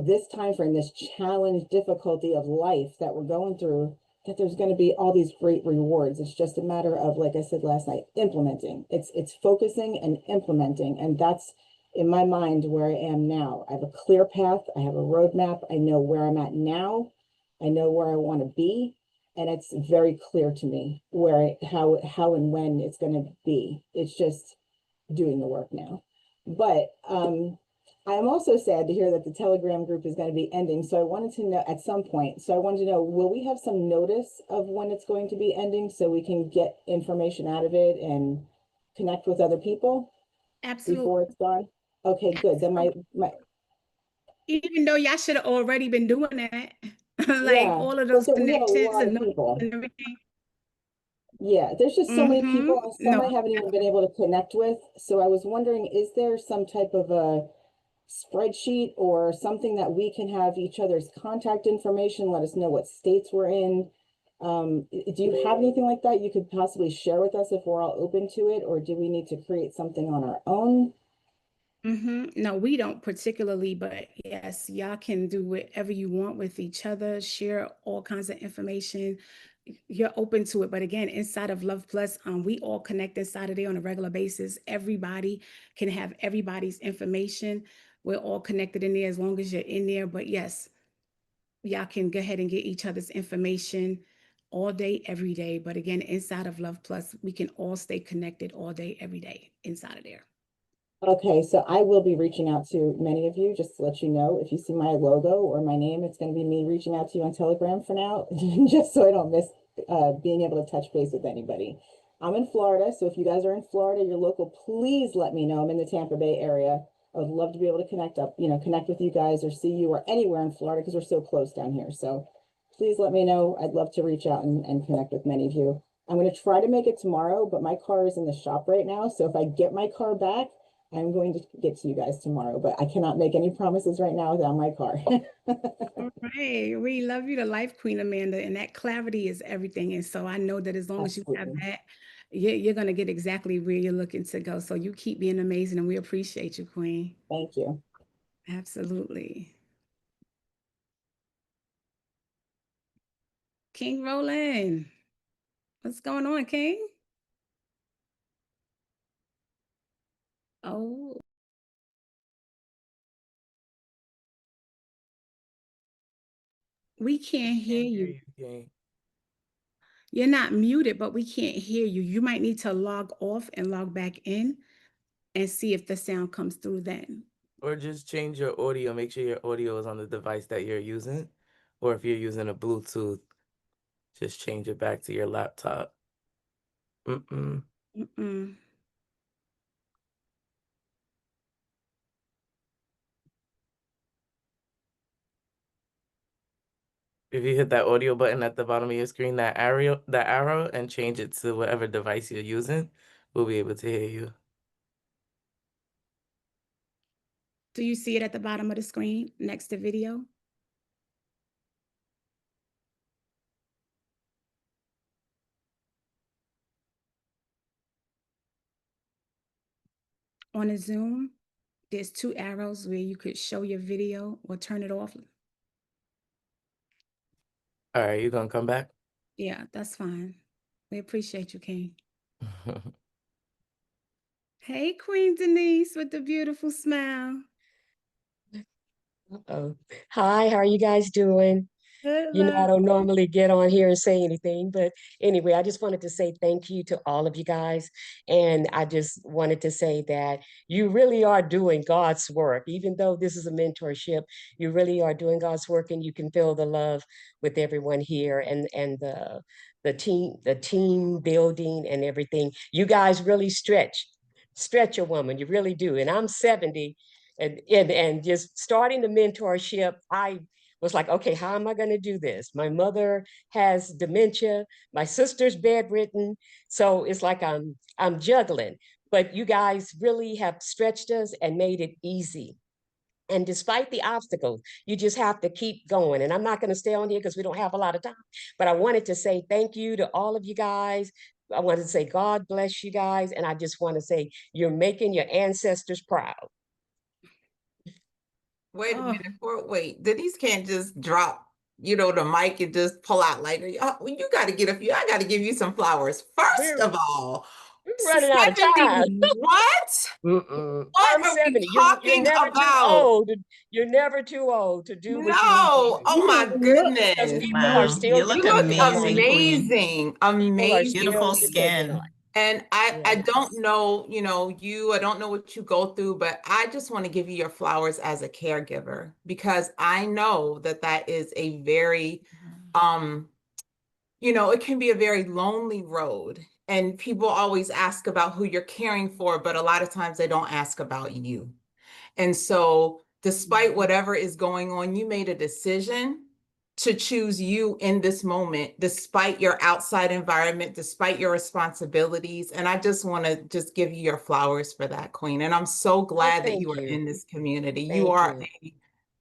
this time frame, this challenge, difficulty of life that we're going through, that there's going to be all these great rewards. It's just a matter of, like I said last night, implementing. It's focusing and implementing. And that's in my mind where I am now. I have a clear path. I have a roadmap. I know where I'm at now. I know where I want to be. And it's very clear to me how and when it's going to be. It's just doing the work now. But I'm also sad to hear that the Telegram group is going to be ending. So I wanted to know at some point. So I wanted to know, will we have some notice of when it's going to be ending so we can get information out of it and connect with other people? absolutely. Before it's gone? Okay, good. Then my Even though y'all should have already been doing that, yeah, all of those but we have a connections lot and of people. everything. Yeah, there's just so many people, some No, I haven't even been able to connect with. So I was wondering, is there some type of a spreadsheet or something that we can have each other's contact information, let us know what states we're in. Do you have anything like that you could possibly share with us if we're all open to it, or do we need to create something on our own? No, we don't particularly, but yes, y'all can do whatever you want with each other, share all kinds of information. You're open to it. But again, inside of Love Plus, we all connect inside of there on a regular basis. Everybody can have everybody's information. We're all connected in there as long as you're in there. But yes, y'all can go ahead and get each other's information all day, every day. But again, inside of Love Plus, we can all stay connected all day, every day inside of there. Okay, so I will be reaching out to many of you, just to let you know. If you see my logo or my name, it's going to be me reaching out to you on Telegram for now, just so I don't miss being able to touch base with anybody. I'm in Florida, so if you guys are in Florida, you're local, please let me know. I'm in the Tampa Bay area. I would love to be able to connect with you guys or see you or anywhere in Florida because we're so close down here. So please let me know. I'd love to reach out and connect with many of you. I'm going to try to make it tomorrow, but my car is in the shop right now. So if I get my car back, I'm going to get to you guys tomorrow, but I cannot make any promises right now without my car. All right. We love you to life, Queen Amanda, and that clarity is everything. And so I know that as long as you have Absolutely. that, you're going to get exactly where you're looking to go. So you keep being amazing, and we appreciate you, Queen. Thank you. Absolutely. King Roland, what's going on, King? Oh, we can't hear Can't hear you. you, King. You're not muted, but we can't hear you. You might need to log off and log back in and see if the sound comes through then. Or just change your audio. Make sure your audio is on the device that you're using. Or if you're using a Bluetooth, just change it back to your laptop. Mm-mm. If you hit that audio button at the bottom of your screen, that arrow, and change it to whatever device you're using, we'll be able to hear you. Do you see it at the bottom of the screen next to video? On a Zoom, there's 2 arrows where you could show your video or turn it off. All right, you gonna come back? Yeah, that's fine. We appreciate you, King. Hey, Queen Denise with the beautiful smile. Oh, hi, how are you guys doing? Good, You know, I love. don't normally get on here and say anything, but anyway, I just wanted to say thank you to all of you guys. And I just wanted to say that you really are doing God's work. Even though this is a mentorship, you really are doing God's work, and you can feel the love with everyone here and the team building and everything. You guys really stretch a woman, you really do. And I'm 70 and just starting the mentorship, I was like, okay, how am I going to do this? My mother has dementia, my sister's bedridden. So it's like I'm juggling, but you guys really have stretched us and made it easy. And despite the obstacles, you just have to keep going. And I'm not going to stay on here because we don't have a lot of time, but I wanted to say thank you to all of you guys. I wanted to say, God bless you guys. And I just want to say, you're making your ancestors proud. Wait a Oh. minute, wait, Denise can't just drop, the mic and just pull out like, you got to get a few, I got to give you some flowers. First of all, We're running out of 70, time. what? I'm What are 70. we You're talking never too about? old. You're never too old to do what you need to No, do. oh my Look, goodness. Because people Wow, are still you look You look depending on amazing, you. Queen. amazing, People are amazing. still Beautiful depending on skin. And I don't Yes. know, I don't know what you go through, but I just want to give you your flowers as a caregiver, because I know that is a very, it can be a very lonely road. And people always ask about who you're caring for, but a lot of times they don't ask about you. And so despite whatever is going on, you made a decision to choose you in this moment, despite your outside environment, despite your responsibilities. And I just want to just give you your flowers for that, Queen. And I'm so glad that you thank are you. in this community. You Thank are you.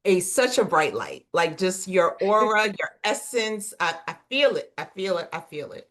a such a bright light, like just your aura, your essence. I feel it. I feel it. I feel it.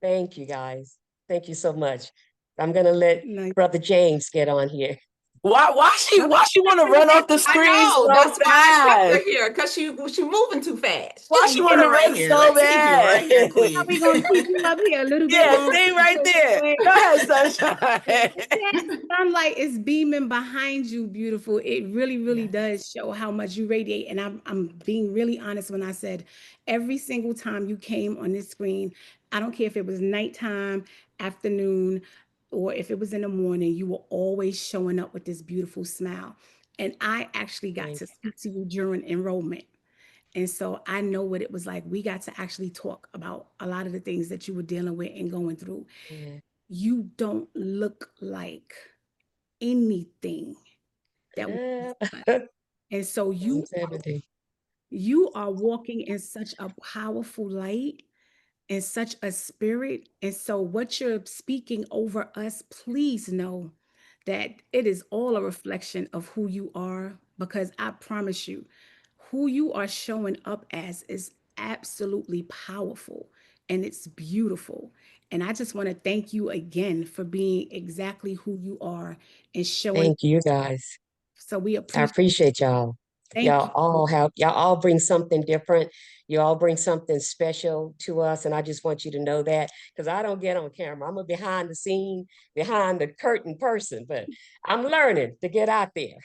Thank you, guys. Thank you so much. I'm gonna let Nice. Brother James get on here. Why she want to run off the I screen know, so that's why I kept fast? her here, because she moving too fast. Why Just she get want to her right run here. so Let's keep you right here, bad? Queen. How we gonna keep you up here a little bit Yeah, longer? stay right there. Go ahead, Sunshine. That sunlight is beaming behind you, beautiful. It really, really Yes. does show how much you radiate. And I'm being really honest when I said every single time you came on this screen, I don't care if it was nighttime, afternoon, or if it was in the morning, you were always showing up with this beautiful smile. And I actually got Thank to speak to you during enrollment. And so I know what it was like. We got to actually talk about a lot of the things that you were dealing with and going through. you. You don't look like anything that we Yeah. discussed. And so I'm 70. you are walking in such a powerful light and such a spirit. And so what you're speaking over us, please know that it is all a reflection of who you are, because I promise you, who you are showing up as is absolutely powerful and it's beautiful. And I just want to thank you again for being exactly who you are and showing. Thank you, guys. So we I appreciate. appreciate y'all. Thank you. Y'all all bring something different. You all bring something special to us. And I just want you to know that, because I don't get on camera. I'm a behind the scene, behind the curtain person, but I'm learning to get out there.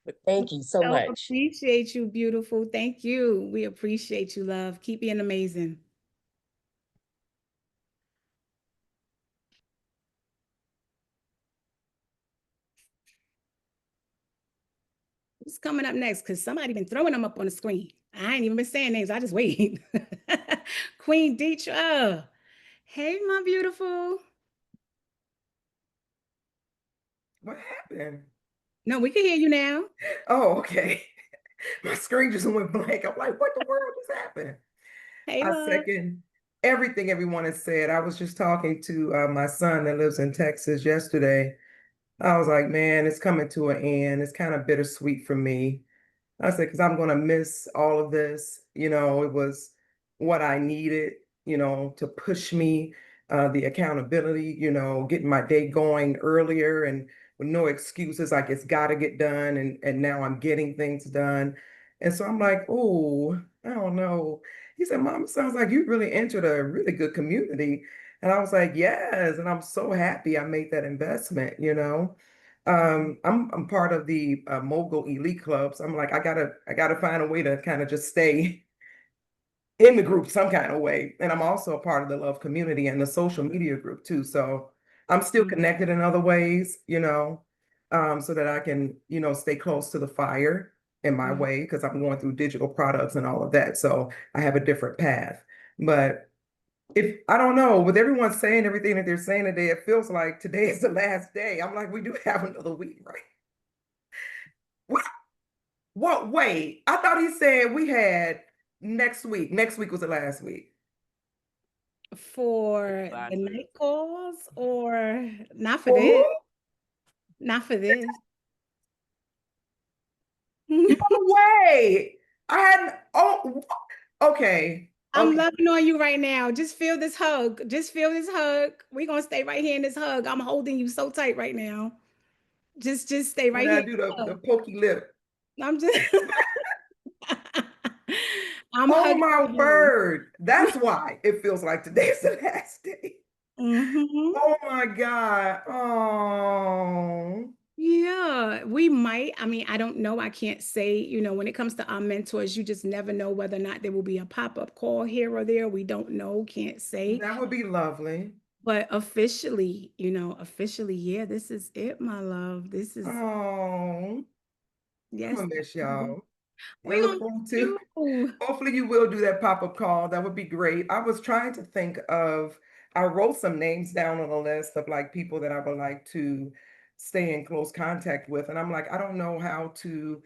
But thank you so So much. appreciate you, beautiful. Thank you. We appreciate you, love. Keep being amazing. Who's coming up next? Because somebody been throwing them up on the screen. I ain't even been saying names. I just wait. Queen Deetra. Hey, my beautiful. What happened? No, we can hear you now. Oh, okay. My screen just went blank. I'm like, what the world just happened? Hey, I love. second everything everyone has said. I was just talking to my son that lives in Texas yesterday. I was like, man, it's coming to an end. It's kind of bittersweet for me. I said, because I'm going to miss all of this. You know, it was what I needed, you know, to push me, the accountability, you know, getting my day going earlier and with no excuses, like it's got to get done. And now I'm getting things done. And so I'm like, oh, I don't know. He said, Mom, it sounds like you really entered a really good community. And I was like, yes. And I'm so happy I made that investment, you know. I'm part of the Mogul Elite Club, so I'm like, I gotta find a way to kind of just stay in the group some kind of way. And I'm also a part of the Love community and the social media group too. So I'm still connected in other ways, you know, so that I can, you know, stay close to the fire in my way, because I'm going through digital products and all of that. So I have a different path. But if I don't know, with everyone saying everything that they're saying today, it feels like today is the last day. I'm like, we do have another week, right? What? What? Wait, I thought he said we had next week. Next week was the last week. For Last the week. night calls or not for For this? who? Not for this. No way. I hadn't. Oh, okay. I'm Okay. loving on you right now. Just feel this hug. Just feel this hug. We're gonna stay right here in this hug. I'm holding you so tight right now. Just stay And right I here. do the pokey lip. I'm just I'm Oh hugging my you. word. That's why it feels like today's the last day. Mhm. Oh my God. Oh. Yeah, we might. I mean, I don't know. I can't say, when it comes to our mentors, you just never know whether or not there will be a pop-up call here or there. We don't know, can't say. That would be lovely. But officially, yeah, this is it, my love. This is, Oh, I'm yes, gonna miss y'all. I we're look gonna forward miss to. you. Hopefully, you will do that pop-up call. That would be great. I was trying to think of. I wrote some names down on a list of like people that I would like to stay in close contact with, and I'm like, I don't know how to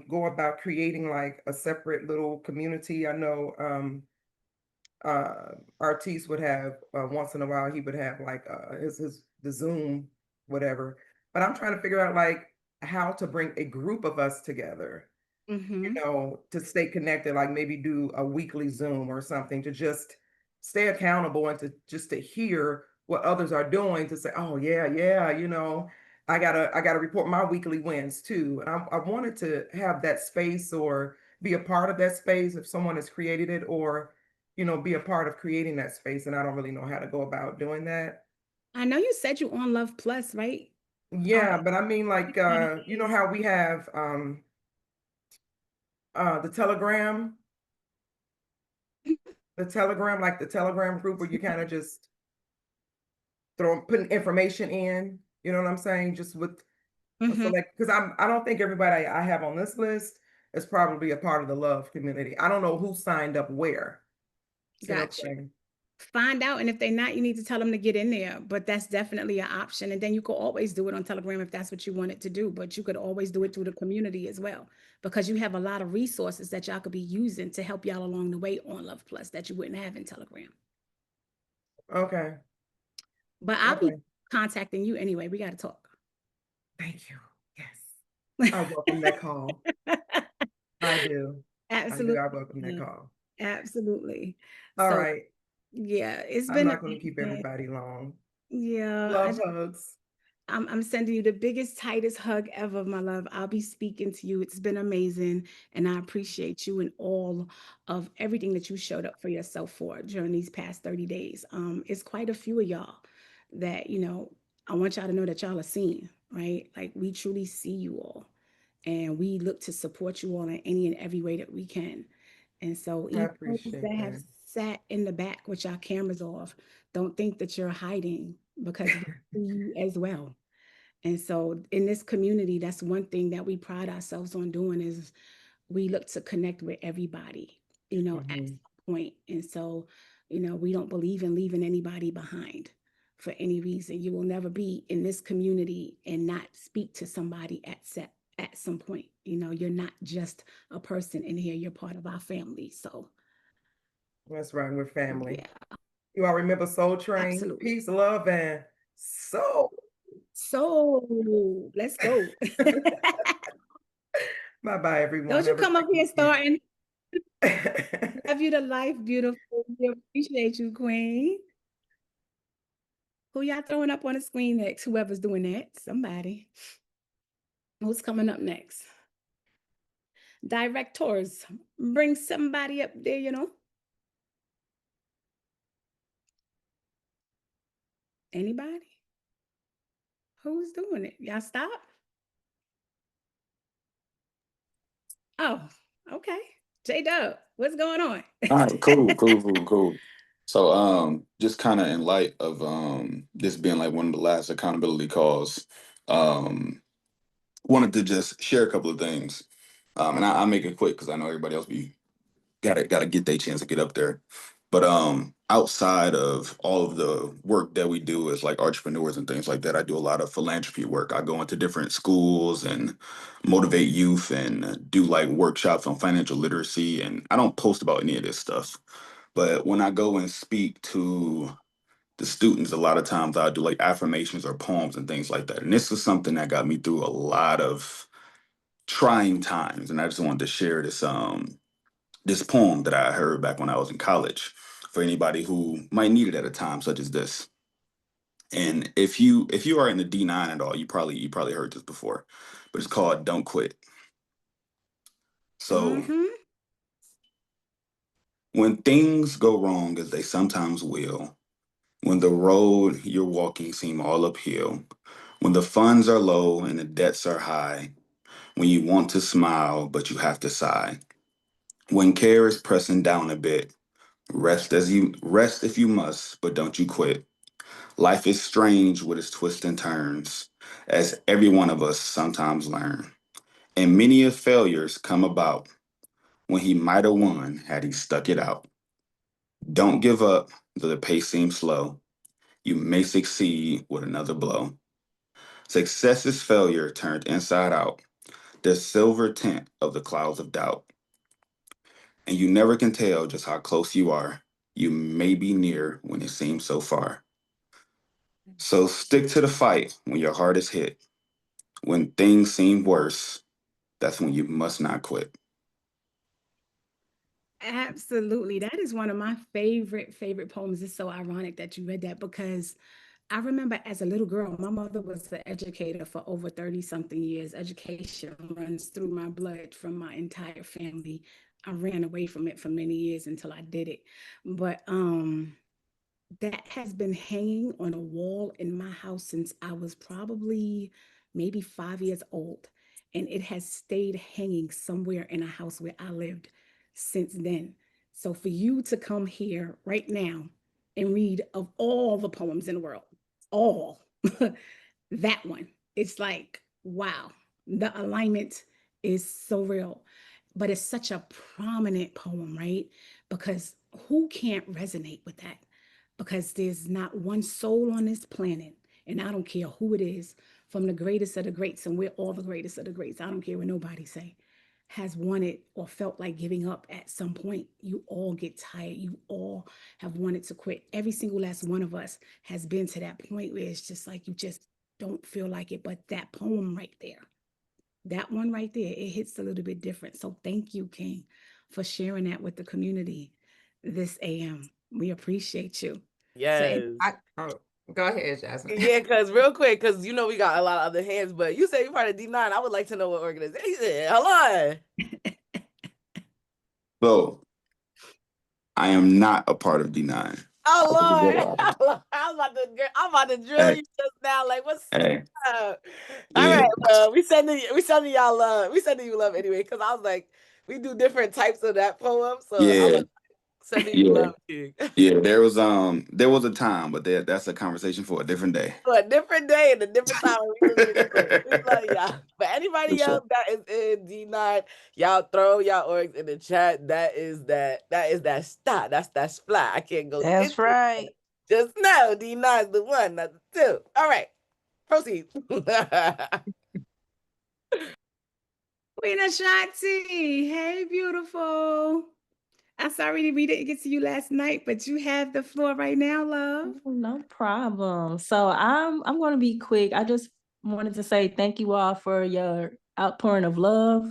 go about creating like a separate little community. I know Artis would have once in a while he would have like the Zoom whatever. But I'm trying to figure out like how to bring a group of us together, you know, to stay connected, like maybe do a weekly Zoom or something to just stay accountable and to just to hear what others are doing to say, oh yeah, you know, I gotta report my weekly wins too. And I wanted to have that space or be a part of that space if someone has created it, or you know, be a part of creating that space. And I don't really know how to go about doing that. I know you said you on Love Plus, right? Yeah, but I mean like you know how we have the Telegram, like the Telegram group where you kind of just putting information in, you know what I'm saying? Just with so like, because I don't think everybody I have on this list is probably a part of the Love community. I don't know who signed up where. You know what I'm Gotcha. saying? Find out, and if they're not, you need to tell them to get in there. But that's definitely an option. And then you could always do it on Telegram if that's what you wanted to do. But you could always do it through the community as well, because you have a lot of resources that y'all could be using to help y'all along the way on Love Plus that you wouldn't have in Telegram. Okay. But I'll be contacting you anyway. We got to talk. Thank you. Yes. I welcome that call. I do. Absolutely. I welcome that call. Absolutely. All So, right. yeah, it's I'm been not going to keep everybody long. Yeah. Love hugs. I'm sending you the biggest, tightest hug ever, my love. I'll be speaking to you. It's been amazing. And I appreciate you and all of everything that you showed up for yourself for during these past 30 days. It's quite a few of y'all that, you know, I want y'all to know that y'all are seen, right? Like we truly see you all. And we look to support you all in any and every way that we can. And so I even those appreciate that have that. sat in the back with your cameras off, don't think that you're hiding, because we see you as well. And so in this community, that's one thing that we pride ourselves on doing is we look to connect with everybody, you know, at some point. And so, you know, we don't believe in leaving anybody behind for any reason. You will never be in this community and not speak to somebody at some point. You know, you're not just a person in here, you're part of our family. So that's right, we're family. Yeah. You all remember Soul Train? Absolutely. Peace, love, and soul. So let's go. Bye-bye, everyone. Don't you Have a come up great here weekend. starting. Love you to life, beautiful. We appreciate you, Queen. Who y'all throwing up on the screen next? Whoever's doing that, somebody. Who's coming up next? Directors, bring somebody up there, you know. Anybody? Who's doing it? Y'all stop? Oh, okay. J-Dub, what's going on? All right, cool. So just kind of in light of this being like one of the last accountability calls, wanted to just share a couple of things. And I'll make it quick because I know everybody else gotta get their chance to get up there. But outside of all of the work that we do as like entrepreneurs and things like that, I do a lot of philanthropy work. I go into different schools and motivate youth and do like workshops on financial literacy. And I don't post about any of this stuff. But when I go and speak to the students, a lot of times I do like affirmations or poems and things like that. And this is something that got me through a lot of trying times. And I just wanted to share this poem that I heard back when I was in college for anybody who might need it at a time such as this. And if you are in the D9 at all, you probably heard this before, but it's called Don't Quit. So when things go wrong, as they sometimes will, when the road you're walking seem all uphill, when the funds are low and the debts are high, when you want to smile but you have to sigh, when care is pressing down a bit, rest if you must, but don't you quit. Life is strange with its twists and turns, as every one of us sometimes learn. And many of failures come about when he might have won had he stuck it out. Don't give up though the pace seems slow. You may succeed with another blow. Success is failure turned inside out. the silver tint of the clouds of doubt. And you never can tell just how close you are. You may be near when it seems so far. So stick to the fight when your heart is hit. When things seem worse, that's when you must not quit. Absolutely. That is one of my favorite poems. It's so ironic that you read that because I remember as a little girl, my mother was an educator for over 30 something years. Education runs through my blood from my entire family. I ran away from it for many years until I did it. But that has been hanging on a wall in my house since I was probably maybe 5 years old. And it has stayed hanging somewhere in a house where I lived since then. So for you to come here right now and read of all the poems in the world, all that one, it's like, wow, the alignment is so real. But it's such a prominent poem, right? Because who can't resonate with that? Because there's not one soul on this planet, and I don't care who it is, from the greatest of the greats, and we're all the greatest of the greats. I don't care what nobody say, has wanted or felt like giving up at some point. You all get tired. You all have wanted to quit. Every single last one of us has been to that point where it's just like you just don't feel like it. But that poem right there, that one right there, it hits a little bit different. So thank you, King, for sharing that with the community this AM. We appreciate you. Yes. Go ahead, Jasmine. Yeah, because real quick, because you know we got a lot of other hands, but you say you're part of D9. I would like to know what organization. Hold on. So I am not a part of D9. Oh Lord. I'm about to drill you just now. Like, what's up? All right, well, we sending y'all love. We sending you love anyway, because I was like, we do different types of that poem. So I was sending you love, King. Yeah, there was a time, but that's a conversation for a different day. For a different day and a different time. We love y'all. But anybody else that is in D9, y'all throw y'all orgs in the chat. That is that stat. That's that splat. I can't go. That's right. Just know D9 is the one, not the two. All right, proceed. Queen Ashanti, hey, beautiful. I'm sorry we didn't get to you last night, but you have the floor right now, love. No problem. So I'm going to be quick. I just wanted to say thank you all for your outpouring of love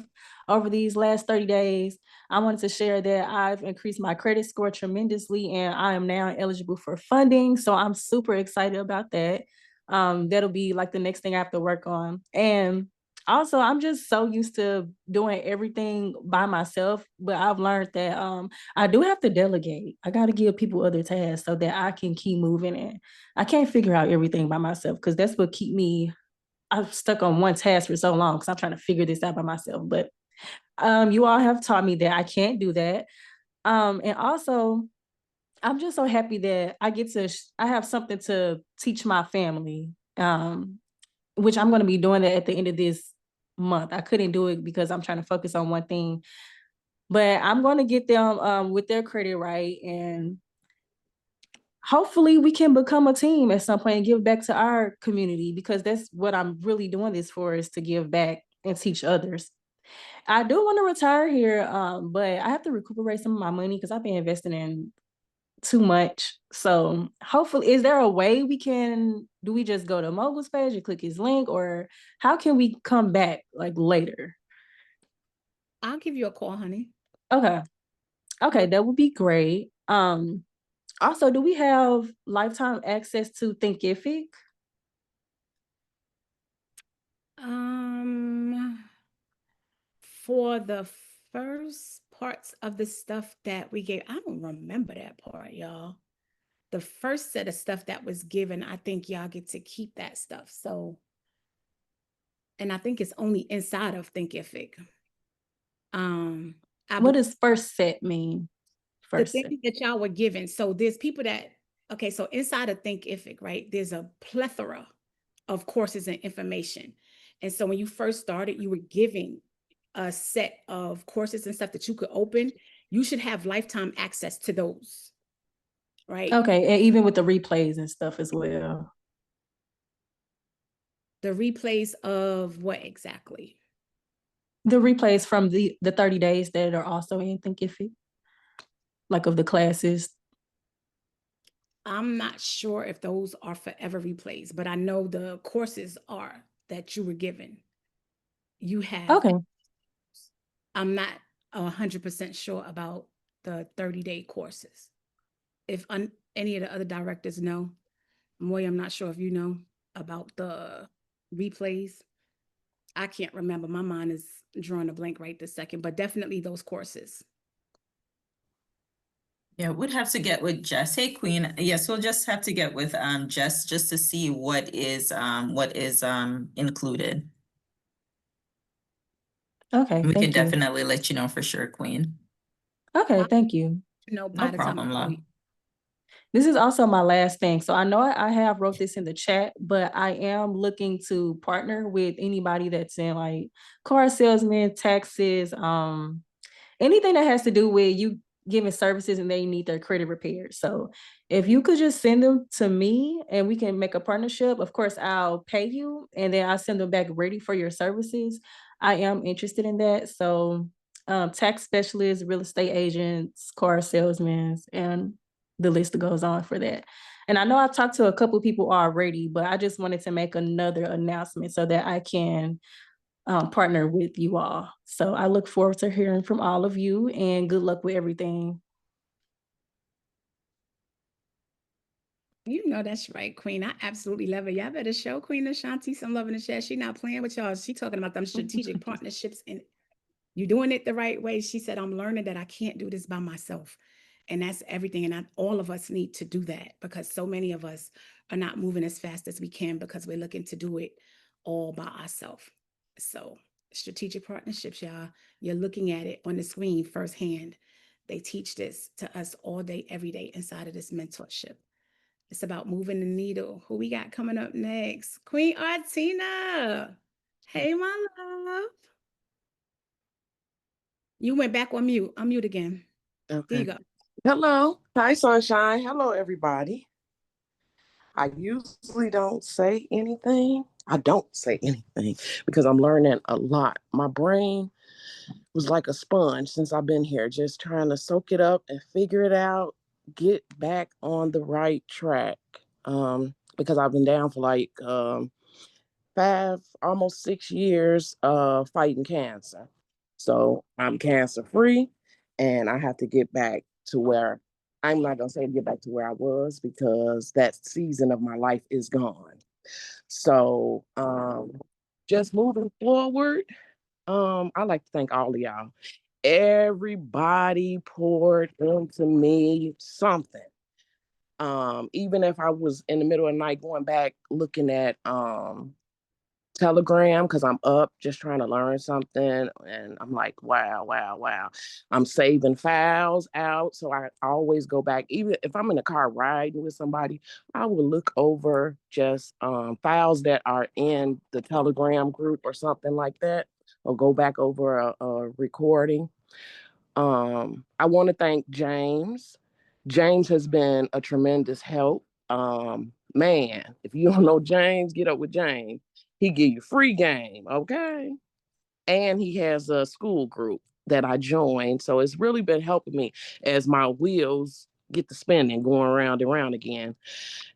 over these last 30 days. I wanted to share that I've increased my credit score tremendously and I am now eligible for funding. So I'm super excited about that. That'll be like the next thing I have to work on. And also, I'm just so used to doing everything by myself, but I've learned that I do have to delegate. I got to give people other tasks so that I can keep moving. And I can't figure out everything by myself because that's what keep me. I'm stuck on one task for so long because I'm trying to figure this out by myself. But you all have taught me that I can't do that. And also, I'm just so happy that I get to. I have something to teach my family, which I'm going to be doing that at the end of this month. I couldn't do it because I'm trying to focus on one thing, but I'm going to get them with their credit right, and hopefully we can become a team at some point and give back to our community, because that's what I'm really doing this for, is to give back and teach others. I do want to retire here, but I have to recuperate some of my money because I've been investing in too much. So hopefully, is there a way do we just go to Mogul's page and click his link, or how can we come back like later? I'll give you a call, honey. Okay, that would be great. Also, do we have lifetime access to Thinkific? For the first parts of the stuff that we gave, I don't remember that part, y'all. The first set of stuff that was given, I think y'all get to keep that stuff. So, and I think it's only inside of Thinkific. What does first set mean? First the thing that y'all were given. So there's people that, okay, so inside of Thinkific, right, there's a plethora of courses and information. And so when you first started, you were giving a set of courses and stuff that you could open. You should have lifetime access to those, right? Okay, and even with the replays and stuff as well. The replays of what exactly? The replays from the 30 days that are also in Thinkific, like of the classes. I'm not sure if those are forever replays, but I know the courses are that you were given. You have. Okay. I'm not 100% sure about the 30-day courses. If any of the other directors know, Moy, I'm not sure if you know about the replays. I can't remember. My mind is drawing a blank right this second, but definitely those courses. Yeah, we'd have to get with Jess. Hey, Queen. Yes, we'll just have to get with Jess just to see what is included. Okay, We can thank you. definitely let you know for sure, Queen. Okay, thank you. No problem, love. This is also my last thing. So I know I have wrote this in the chat, but I am looking to partner with anybody that's in like car salesman, taxes, anything that has to do with you giving services and they need their credit repaired. So if you could just send them to me and we can make a partnership, of course, I'll pay you and then I'll send them back ready for your services. I am interested in that. So tax specialists, real estate agents, car salesmen, and the list goes on for that. And I know I've talked to a couple people already, but I just wanted to make another announcement so that I can partner with you all. So I look forward to hearing from all of you and good luck with everything. You know that's right, Queen. I absolutely love it. Y'all better show Queen Ashanti some love in the chat. She not playing with y'all. She talking about them strategic partnerships and you doing it the right way. She said, I'm learning that I can't do this by myself. And that's everything. And all of us need to do that because so many of us are not moving as fast as we can because we're looking to do it all by ourselves. So strategic partnerships, y'all, you're looking at it on the screen firsthand. They teach this to us all day, every day inside of this mentorship. It's about moving the needle. Who we got coming up next? Queen Artina. Hey, my love. You went back on mute. Unmute again. There you Okay. go. Hello. Hi, Sunshine. Hello, everybody. I usually don't say anything. I don't say anything because I'm learning a lot. My brain was like a sponge since I've been here, just trying to soak it up and figure it out, get back on the right track. Because I've been down for like 5, almost 6 years fighting cancer. So I'm cancer free and I have to get back to where I'm not going to say get back to where I was because that season of my life is gone. So just moving forward, I like to thank all of y'all. Everybody poured into me something. Even if I was in the middle of the night going back looking at Telegram because I'm up just trying to learn something and I'm like, wow. I'm saving files out. So I always go back. Even if I'm in a car riding with somebody, I will look over just files that are in the Telegram group or something like that, or go back over a recording. I want to thank James. James has been a tremendous help. Man, if you don't know James, get up with James. He give you free game, okay? And he has a school group that I joined. So it's really been helping me as my wheels get to spinning, going round and round again,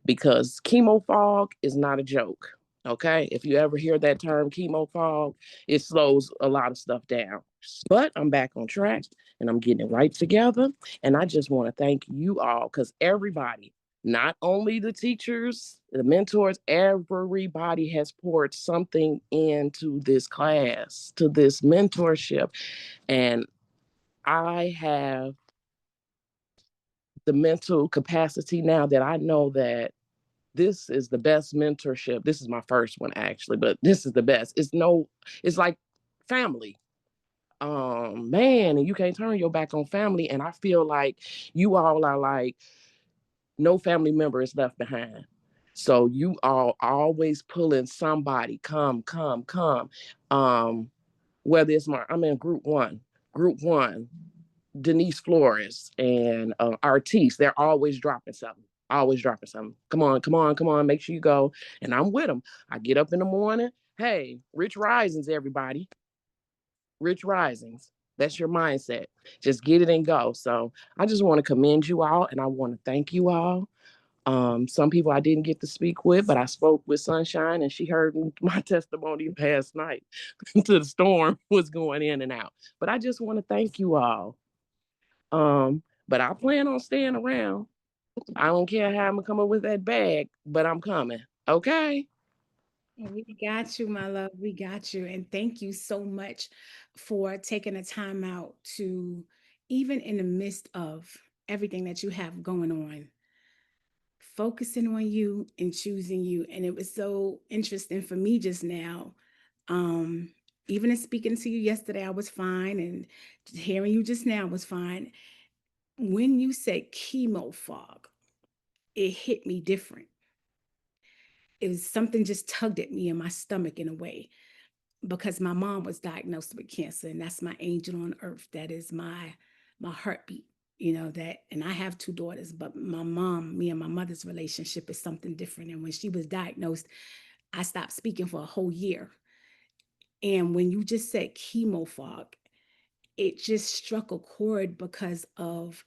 because chemo fog is not a joke, okay? If you ever hear that term chemo fog, it slows a lot of stuff down. But I'm back on track and I'm getting it right together. And I just want to thank you all because everybody, not only the teachers, the mentors, everybody has poured something into this class, to this mentorship. And I have the mental capacity now that I know that this is the best mentorship. This is my first one actually, but this is the best. It's like family. Man, and you can't turn your back on family. And I feel like you all are like, no family member is left behind. So you all always pulling somebody, come. Whether it's I'm in group one, Denise Flores and Artis, they're always dropping something. Come on, make sure you go. And I'm with them. I get up in the morning. Hey, Rich Risings, everybody. Rich Risings. That's your mindset. Just get it and go. So I just want to commend you all, and I want to thank you all. Some people I didn't get to speak with, but I spoke with Sunshine, and she heard my testimony last night to the storm was going in and out. But I just want to thank you all. But I plan on staying around. I don't care how I'm gonna come up with that bag, but I'm coming. Okay. We got you, my love. We got you. And thank you so much for taking the time out to, even in the midst of everything that you have going on, focusing on you and choosing you. And it was so interesting for me just now. Even in speaking to you yesterday, I was fine. And hearing you just now was fine. When you said chemo fog, it hit me different. It was something just tugged at me in my stomach in a way, because my mom was diagnosed with cancer, and that's my angel on earth. That is my heartbeat, that. And I have 2 daughters, but me and my mother's relationship is something different. And when she was diagnosed, I stopped speaking for a whole year. And when you just said chemo fog, it just struck a chord, because of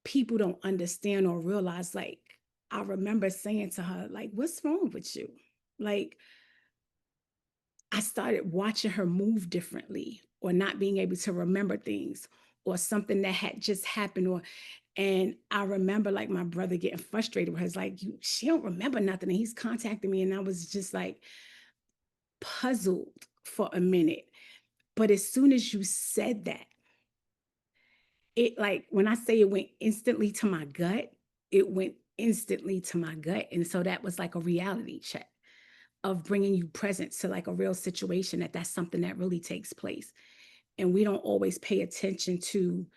people don't understand or realize, like, I remember saying to her, like, what's wrong with you? Like, I started watching her move differently, or not being able to remember things, or something that had just happened. And I remember, like, my brother getting frustrated with her. He's like, she don't remember nothing. And he's contacting me. And I was just like puzzled for a minute. But as soon as you said that, it, like, when I say it went instantly to my gut, it went instantly to my gut. And so that was like a reality check of bringing you present to, like, a real situation, that's something that really takes place. And we don't always pay attention to,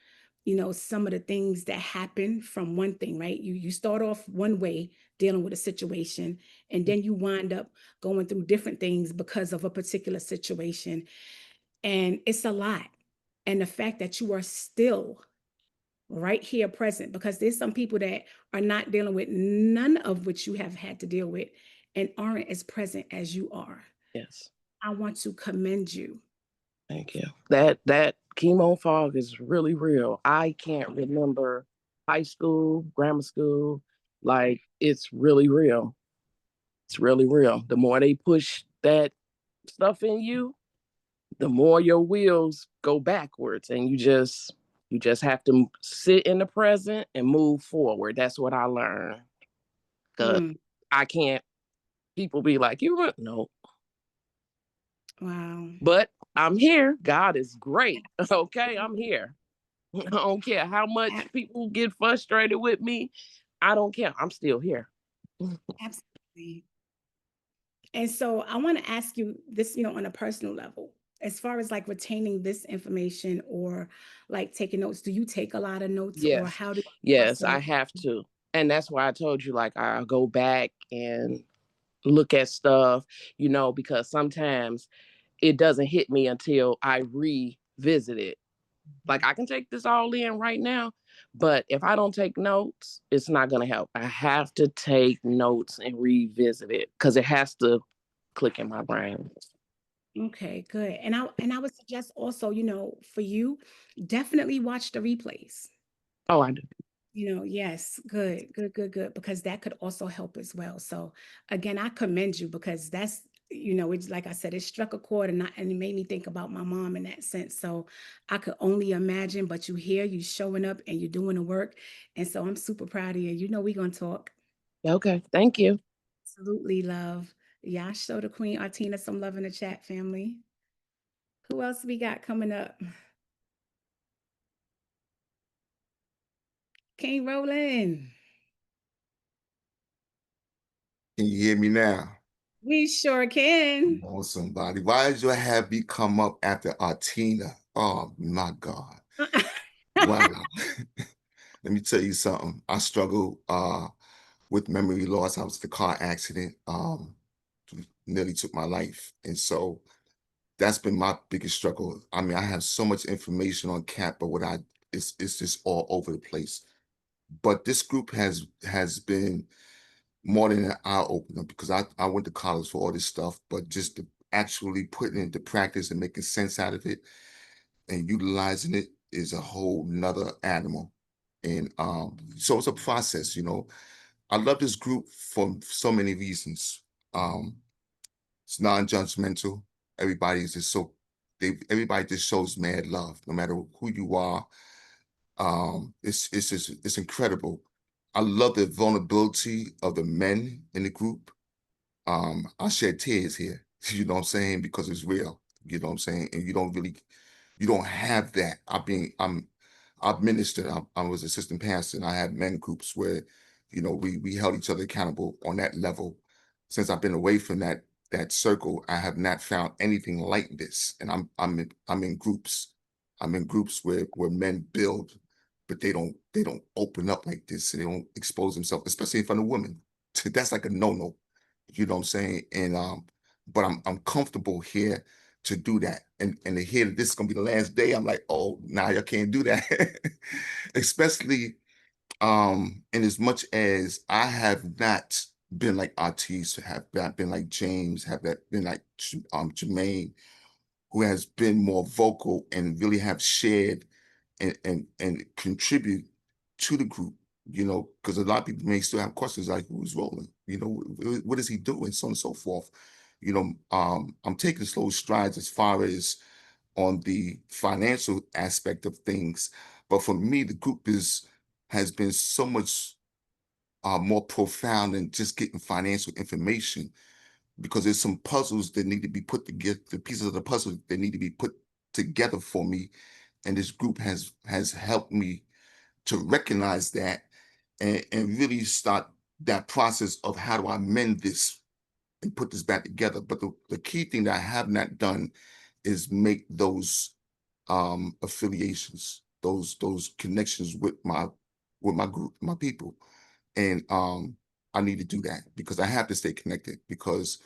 some of the things that happen from one thing, right? You start off one way dealing with a situation, and then you wind up going through different things because of a particular situation. And it's a lot. And the fact that you are still right here present, because there's some people that are not dealing with none of what you have had to deal with, and aren't as present as you are. Yes. I want to commend you. Thank you. That chemo fog is really real. I can't remember high school, grammar school. Like, it's really real. It's really real. The more they push that stuff in you, the more your wheels go backwards, and you just have to sit in the present and move forward. That's what I learned. Because I can't, people be like, you run, no. Wow. But I'm here. God is great. Okay, I'm here. I don't care how much people get frustrated with me. I don't care. I'm still here. Absolutely. And so I want to ask you this, on a personal level, as far as like retaining this information, or like taking notes. Do you take a lot of notes, or Yes. how do you Yes, process? I have to. And that's why I told you, like, I'll go back and look at stuff, because sometimes it doesn't hit me until I revisit it. Like, I can take this all in right now, but if I don't take notes, it's not going to help. I have to take notes and revisit it, because it has to click in my brain. Okay, good. And I would suggest also, for you, definitely watch the replays. Oh, I do. Yes, good, because that could also help as well. So again, I commend you, because that's, it's like I said, it struck a chord, and it made me think about my mom in that sense. So I could only imagine, but you showing up and you're doing the work. And so I'm super proud of you. We're going to talk. Okay, thank you. Absolutely, love. Yeah, show the Queen Artina some love in the chat, family. Who else we got coming up? King Roland. Can you hear me now? We sure can. On somebody. Why did your happy come up after Artina? Oh my God. Wow. Let me tell you something. I struggle with memory loss. I was in a car accident. Nearly took my life. And so that's been my biggest struggle. I mean, I have so much information on CAP, but it's just all over the place. But this group has been more than an eye opener, because I went to college for all this stuff, but just actually putting it into practice and making sense out of it and utilizing it is a whole nother animal. And so it's a process, you know. I love this group for so many reasons. It's non-judgmental. Everybody's just so everybody just shows mad love, no matter who you are. It's incredible. I love the vulnerability of the men in the group. I shed tears here, you know what I'm saying, because it's real, you know what I'm saying, and you don't have that. I've ministered. I was assistant pastor, and I had men groups where, you know, we held each other accountable on that level. Since I've been away from that circle, I have not found anything like this. And I'm in groups. I'm in groups where men build, but they don't open up like this. They don't expose themselves, especially in front of women. That's like a no-no. You know what I'm saying? And but I'm comfortable here to do that. And to hear that this is gonna be the last day, I'm like, oh, nah, y'all can't do that. Especially in as much as I have not been like Artis, have not been like James, have that been like Jermaine, who has been more vocal and really have shared and contribute to the group, you know, because a lot of people may still have questions like who's rolling, you know, what is he doing, so on and so forth. You know, I'm taking slow strides as far as on the financial aspect of things, but for me, the group has been so much more profound than just getting financial information, because there's some puzzles that need to be put together, the pieces of the puzzle that need to be put together for me, and this group has helped me to recognize that and really start that process of how do I mend this and put this back together. But the key thing that I have not done is make those affiliations, those connections with my group, my people. And I need to do that because I have to stay connected, because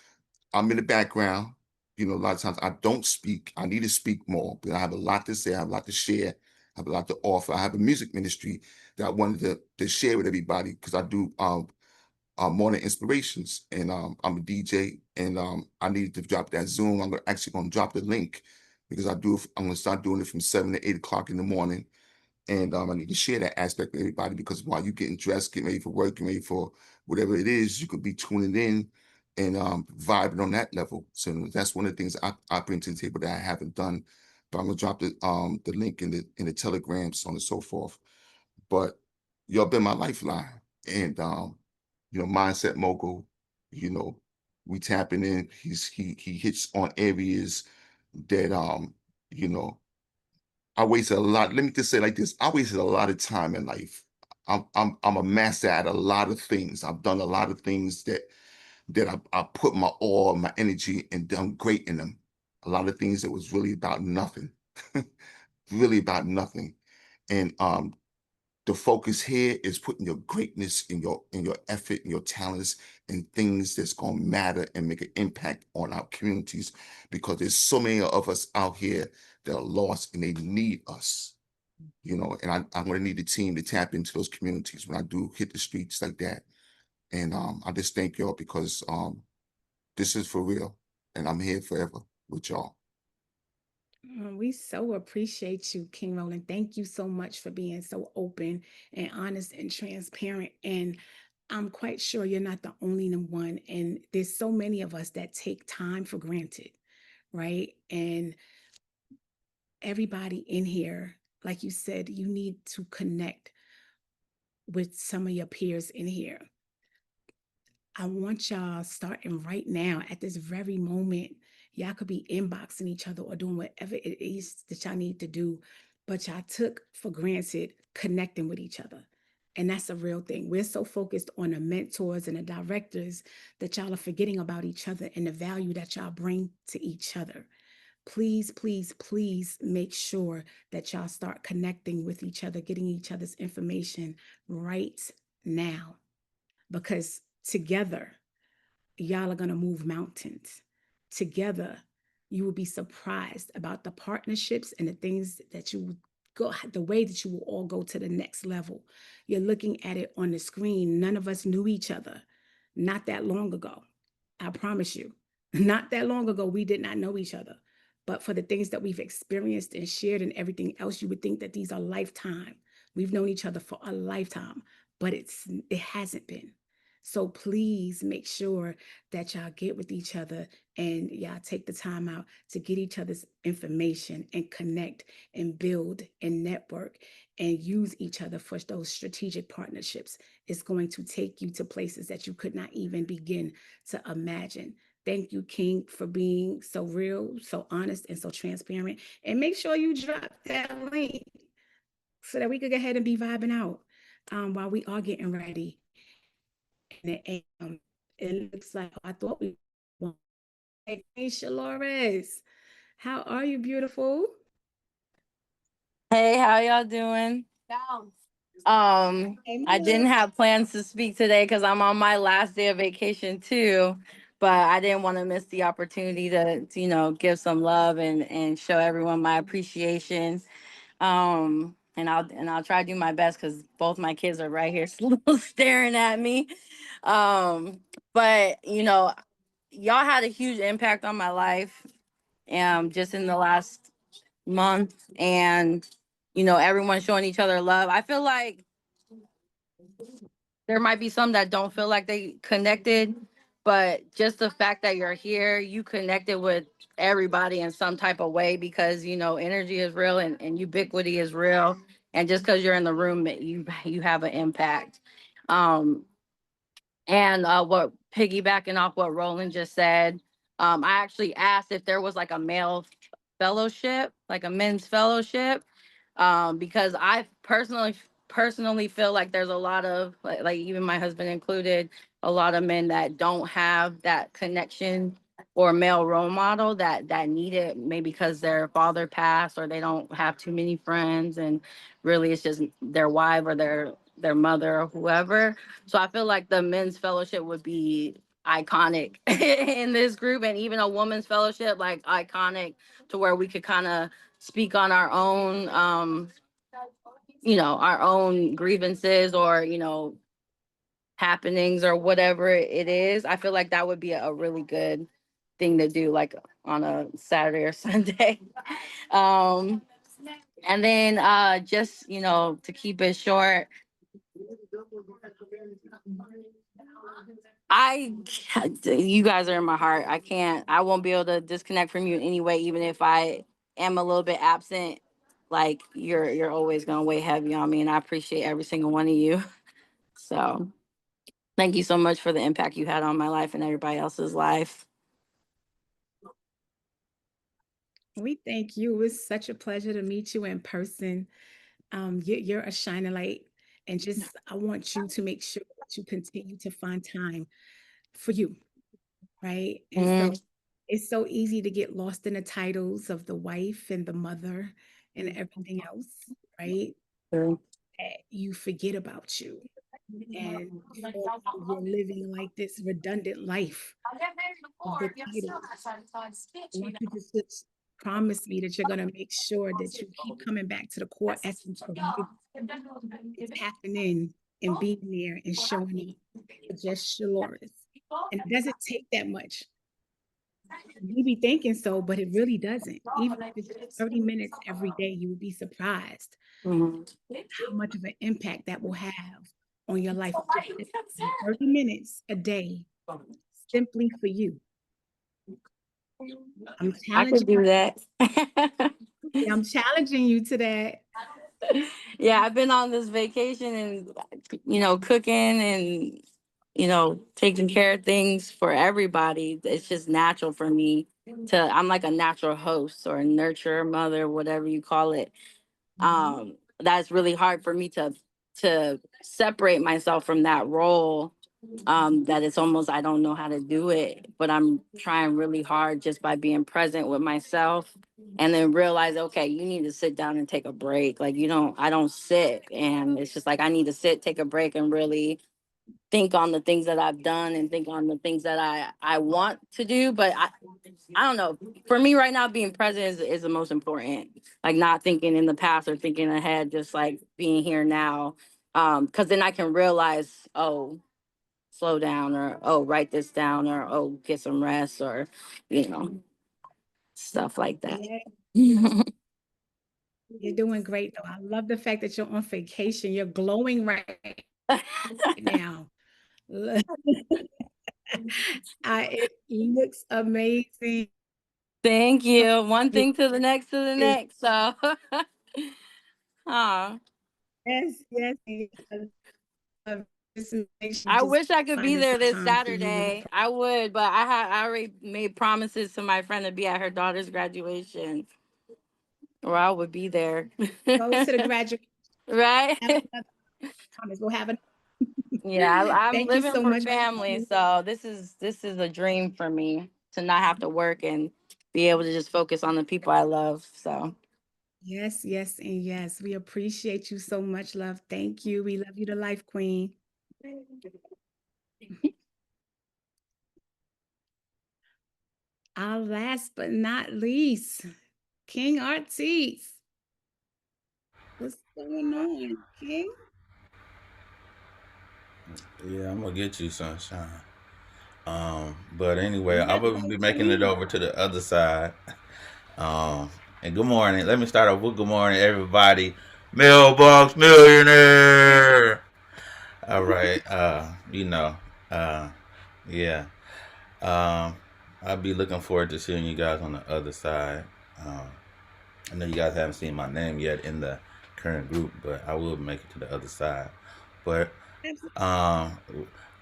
I'm in the background. You know, a lot of times I don't speak. I need to speak more, but I have a lot to say. I have a lot to share. I have a lot to offer. I have a music ministry that I wanted to share with everybody, because I do morning inspirations, and I'm a DJ, and I needed to drop that Zoom. I'm actually going to drop the link, because I'm going to start doing it from 7 to 8 o'clock in the morning. And I need to share that aspect with everybody, because while you're getting dressed, getting ready for work, getting ready for whatever it is, you could be tuning in and vibing on that level. So that's one of the things I bring to the table that I haven't done. But I'm gonna drop the link in the Telegram, so on and so forth. But y'all been my lifeline, and you know, Mindset Mogul. You know, we tapping in. He hits on areas that you know, I wasted a lot. Let me just say it like this: I wasted a lot of time in life. I'm a master at a lot of things. I've done a lot of things that I put my all, my energy, and done great in them. A lot of things that was really about nothing, really about nothing. And the focus here is putting your greatness in your effort and your talents and things that's gonna matter and make an impact on our communities, because there's so many of us out here that are lost and they need us, you know. And I'm gonna need the team to tap into those communities when I do hit the streets like that. And I just thank y'all, because this is for real, and I'm here forever with y'all. We so appreciate you, King Roland. Thank you so much for being so open and honest and transparent. And I'm quite sure you're not the only one. And there's so many of us that take time for granted, right? And everybody in here, like you said, you need to connect with some of your peers in here. I want y'all starting right now at this very moment. Y'all could be inboxing each other or doing whatever it is that y'all need to do, but y'all took for granted connecting with each other. And that's a real thing. We're so focused on the mentors and the directors that y'all are forgetting about each other and the value that y'all bring to each other. Please, please, please make sure that y'all start connecting with each other, getting each other's information right now, because together, y'all are going to move mountains. Together, you will be surprised about the partnerships and the things that you go, the way that you will all go to the next level. You're looking at it on the screen. None of us knew each other not that long ago. I promise you. Not that long ago, we did not know each other. But for the things that we've experienced and shared and everything else, you would think that these are lifetime. We've known each other for a lifetime, but it hasn't been. So please make sure that y'all get with each other and y'all take the time out to get each other's information and connect and build and network and use each other for those strategic partnerships. It's going to take you to places that you could not even begin to imagine. Thank you, King, for being so real, so honest, and so transparent. And make sure you drop that link so that we could go ahead and be vibing out while we are getting ready. And it looks like I thought we were. Hey, Shalores, how are you, beautiful? Hey, how y'all doing? I didn't have plans to speak today because I'm on my last day of vacation too, but I didn't want to miss the opportunity to give some love and show everyone my appreciation. And I'll try to do my best because both my kids are right here staring at me. But y'all had a huge impact on my life, just in the last month, and everyone showing each other love. I feel like there might be some that don't feel like they connected, but just the fact that you're here, you connected with everybody in some type of way because energy is real and ubiquity is real, and just because you're in the room, you have an impact. And what piggybacking off what Roland just said, I actually asked if there was like a male fellowship, like a men's fellowship, because I personally feel like there's a lot of like even my husband included, a lot of men that don't have that connection or male role model that need it, maybe because their father passed or they don't have too many friends, and really it's just their wife or their mother or whoever. So I feel like the men's fellowship would be iconic in this group, and even a woman's fellowship, like iconic, to where we could kind of speak on our own our own grievances or happenings or whatever it is. I feel like that would be a really good thing to do, like on a Saturday or Sunday. And then just to keep it short, you guys are in my heart. I won't be able to disconnect from you in any way, even if I am a little bit absent. Like you're always gonna weigh heavy on me, and I appreciate every single one of you. So thank you so much for the impact you had on my life and everybody else's life. We thank you. It was such a pleasure to meet you in person. You're a shining light, and just I want you to make sure that you continue to find time for you, right? And so it's so easy to get lost in the titles of the wife and the mother and everything else, right? That you forget about you, and feel like you're living like this redundant life of the titles. I want you to just promise me that you're going to make sure that you keep coming back to the core essence of you. It's happening and being there and showing up for just Shalores. And it doesn't take that much. We be thinking so, but it really doesn't. Even if it's just 30 minutes every day, you will be surprised how much of an impact that will have on your life. 30 minutes a day, simply for you. I could do that. I'm challenging you to that. Yeah, I've been on this vacation and cooking and taking care of things for everybody. It's just natural for me I'm like a natural host or a nurturer, mother, whatever you call it. That's really hard for me to separate myself from that role. That it's almost I don't know how to do it, but I'm trying really hard just by being present with myself, and then realize, okay, you need to sit down and take a break. Like I don't sit, and it's just like I need to sit, take a break, and really think on the things that I've done and think on the things that I want to do. But I don't know. For me right now, being present is the most important. Like not thinking in the past or thinking ahead, just like being here now. Because then I can realize, oh, slow down, or oh, write this down, or oh, get some rest, or stuff like that. Yeah, you're doing great though. I love the fact that you're on vacation. You're glowing right now. It looks amazing. Thank you. One thing to the next, So, Yes, yes. I wish I could be there this time for you. Saturday. I would, but I already made promises to my friend to be at her daughter's graduation, or I would be there. Go to the graduation. Right? Promise we'll have it. Yeah, I'm Thank you living so for much. family, so this is a dream for me to not have to work and be able to just focus on the people I love. So Yes, yes, and yes. We appreciate you so much, love. Thank you. We love you to life, Queen. Our last but not least, King Artis. What's going on, King? Yeah, I'm gonna get you, sunshine. But anyway, I will be making it over to the other side. And good morning. Let me start off with good morning, everybody. Mailbox millionaire. All right. Yeah. I'll be looking forward to seeing you guys on the other side. I know you guys haven't seen my name yet in the current group, but I will make it to the other side. But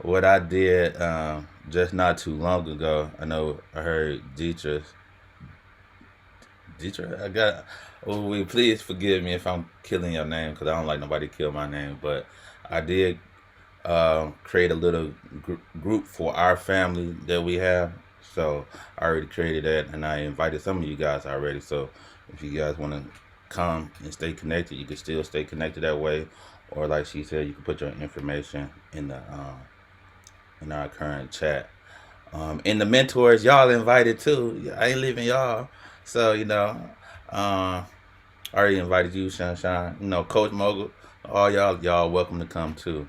what I did just not too long ago, I heard Dietrich, please forgive me if I'm killing your name, because I don't like nobody kill my name, but I did create a little group for our family that we have. So I already created that, and I invited some of you guys already. So if you guys want to come and stay connected, you can still stay connected that way. Or like she said, you can put your information in the in our current chat. And the mentors, y'all invited too. I ain't leaving y'all. So I already invited you, Sunshine. Coach Mogul, all y'all welcome to come too.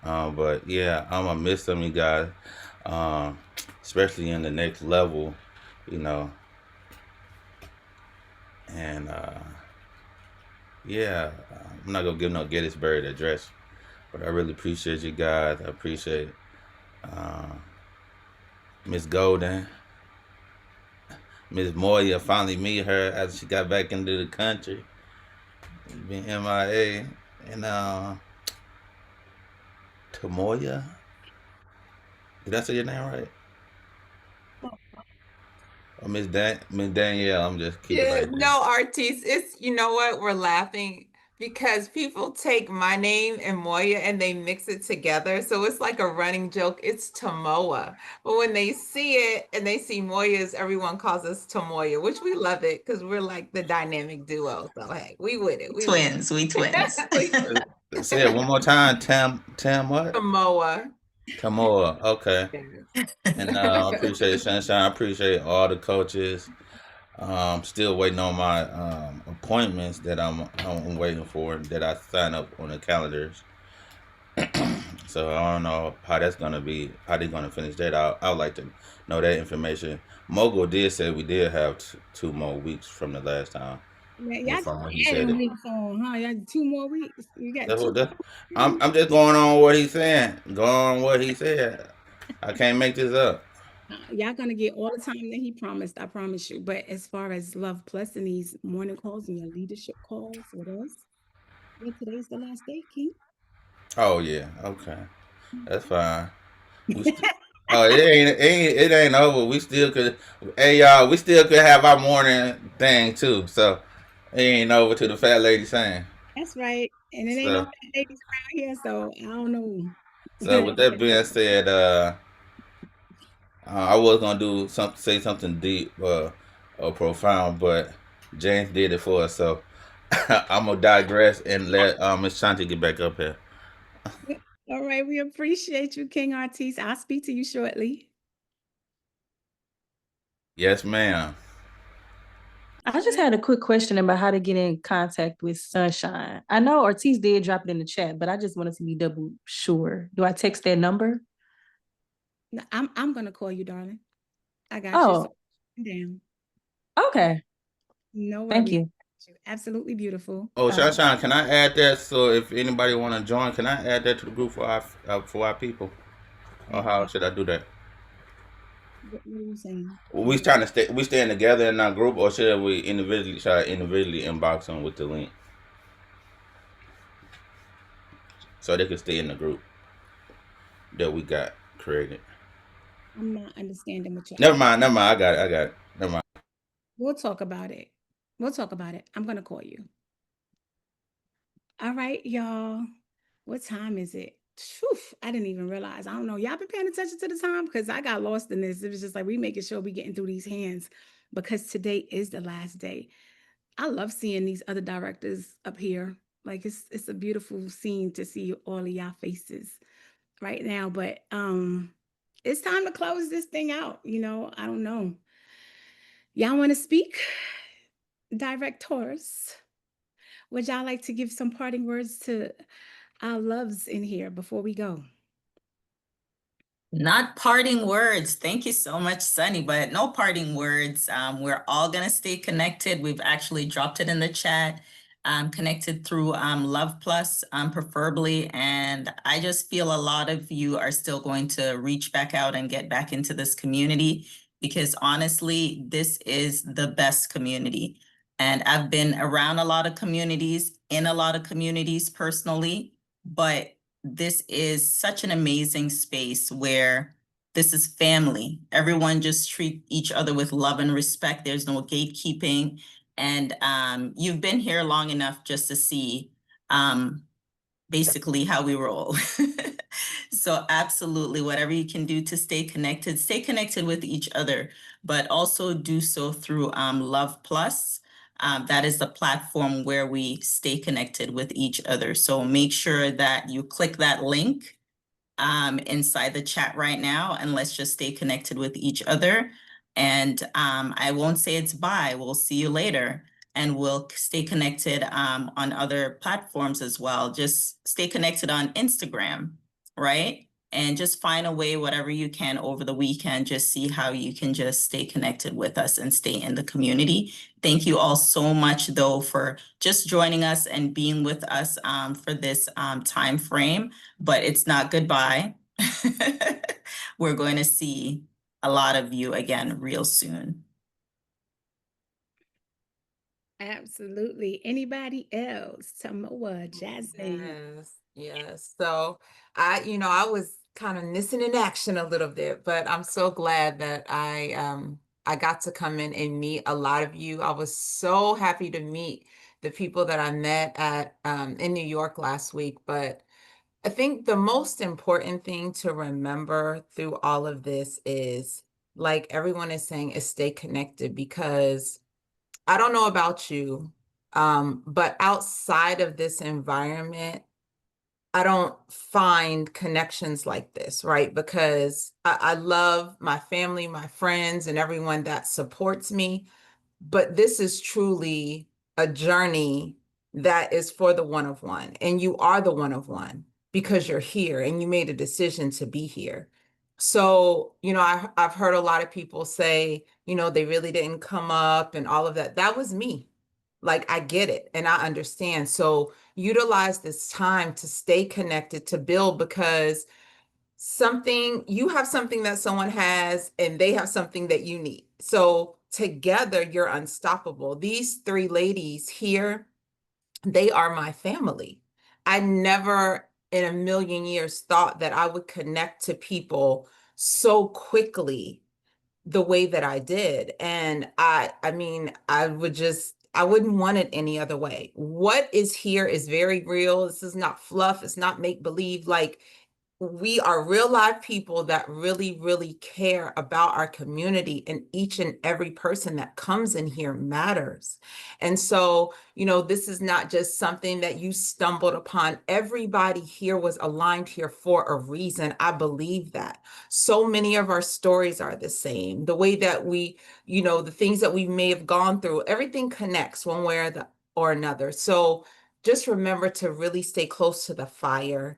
But yeah, I'm gonna miss some of you guys, especially in the next level, and yeah, I'm not gonna give no Gettysburg address, but I really appreciate you guys. I appreciate Miss Golden, Miss Moya. Finally meet her after she got back into the country, been MIA, and Tamoya. Did I say your name right? Or Miss Danielle. I'm just keeping Yeah, it right there. no, Artis, it's, you know what, we're laughing because people take my name and Moya and they mix it together. So it's like a running joke. It's Tamoa. But when they see it and they see Moya's, everyone calls us Tamoya, which we love it because we're like the dynamic duo. So hey, we with it. We twins. We twins. Say it one more time. Tam what? Tamoa. Tamoa. Okay. And I appreciate Sunshine. I appreciate all the coaches. Still waiting on my appointments that I'm waiting for, that I sign up on the calendars. So I don't know how that's gonna be, how they're gonna finish that out. I would like to know that information. Mogul did say we did have 2 more weeks from the last time. Yeah, From y'all when he said adding it. weeks on, huh? Y'all 2 more weeks. You got That's 2. what I'm just going on what he's saying. Going on what he said. I can't make this up. Y'all gonna get all the time that he promised, I promise you. But as far as Love Plus and these morning calls and your leadership calls with us, yeah, today's the last day, King. Oh yeah, okay, that's fine. It ain't over. We still could. Hey y'all, we still could have our morning thing too. So it ain't over to the fat lady saying. That's right. And it ain't no fat ladies around here, so I don't know. So with that being said, I was gonna say something deep or profound, but James did it for us. So I'm gonna digress and let Miss Shanti get back up here. All right, we appreciate you, King Artis. I'll speak to you shortly. Yes, ma'am. I just had a quick question about how to get in contact with Sunshine. I know Ortiz did drop it in the chat, but I just wanted to be double sure. Do I text that number? No, I'm gonna call you, darling. I got you. Oh, So down. okay. No Thank worries. you. Absolutely beautiful. Oh, Sunshine, can I add that? So if anybody want to join, can I add that to the group for our people? Or how should I do that? What were you saying? We trying to we staying together in our group, or should we individually inbox them with the link so they can stay in the group that we got created? I'm not understanding what you're Never mind. I got it. Never mind. We'll talk about it. I'm gonna call you. All right, y'all. What time is it? Phew, I didn't even realize. I don't know. Y'all been paying attention to the time? Because I got lost in this. It was just like we making sure we getting through these hands because today is the last day. I love seeing these other directors up here. Like it's a beautiful scene to see all of y'all faces right now. But it's time to close this thing out. I don't know. Y'all want to speak? Directors, would y'all like to give some parting words to our loves in here before we go? Not parting words. Thank you so much, Sunny, but no parting words. We're all going to stay connected. We've actually dropped it in the chat. Connected through Love Plus, preferably. And I just feel a lot of you are still going to reach back out and get back into this community because honestly, this is the best community. And I've been around a lot of communities, in a lot of communities personally, but this is such an amazing space where this is family. Everyone just treat each other with love and respect. There's no gatekeeping. And you've been here long enough just to see basically how we roll. So absolutely, whatever you can do to stay connected with each other, but also do so through Love Plus. That is the platform where we stay connected with each other. So make sure that you click that link inside the chat right now, and let's just stay connected with each other. And I won't say it's bye. We'll see you later. And we'll stay connected on other platforms as well. Just stay connected on Instagram, right? And just find a way, whatever you can over the weekend, just see how you can just stay connected with us and stay in the community. Thank you all so much, though, for just joining us and being with us for this time frame. But it's not goodbye. We're going to see a lot of you again real soon. Absolutely. Anybody else? Tamoa, Jasmine. Yes. So I was kind of missing in action a little bit, but I'm so glad that I got to come in and meet a lot of you. I was so happy to meet the people that I met at in New York last week. But I think the most important thing to remember through all of this is, like everyone is saying, is stay connected, because I don't know about you, but outside of this environment, I don't find connections like this, right? Because I love my family, my friends, and everyone that supports me. But this is truly a journey that is for the one of one. And you are the one of one because you're here and you made a decision to be here. So, I've heard a lot of people say, they really didn't come up and all of that. That was me. Like, I get it and I understand. So utilize this time to stay connected, to build, because you have something that someone has and they have something that you need. So together you're unstoppable. These three ladies here, they are my family. I never in a million years thought that I would connect to people so quickly the way that I did. And I mean, I wouldn't want it any other way. What is here is very real. This is not fluff. It's not make believe. Like, we are real live people that really, really care about our community, and each and every person that comes in here matters. And so, this is not just something that you stumbled upon. Everybody here was aligned here for a reason. I believe that. So many of our stories are the same. The way that we, the things that we may have gone through, everything connects one way or another. So just remember to really stay close to the fire.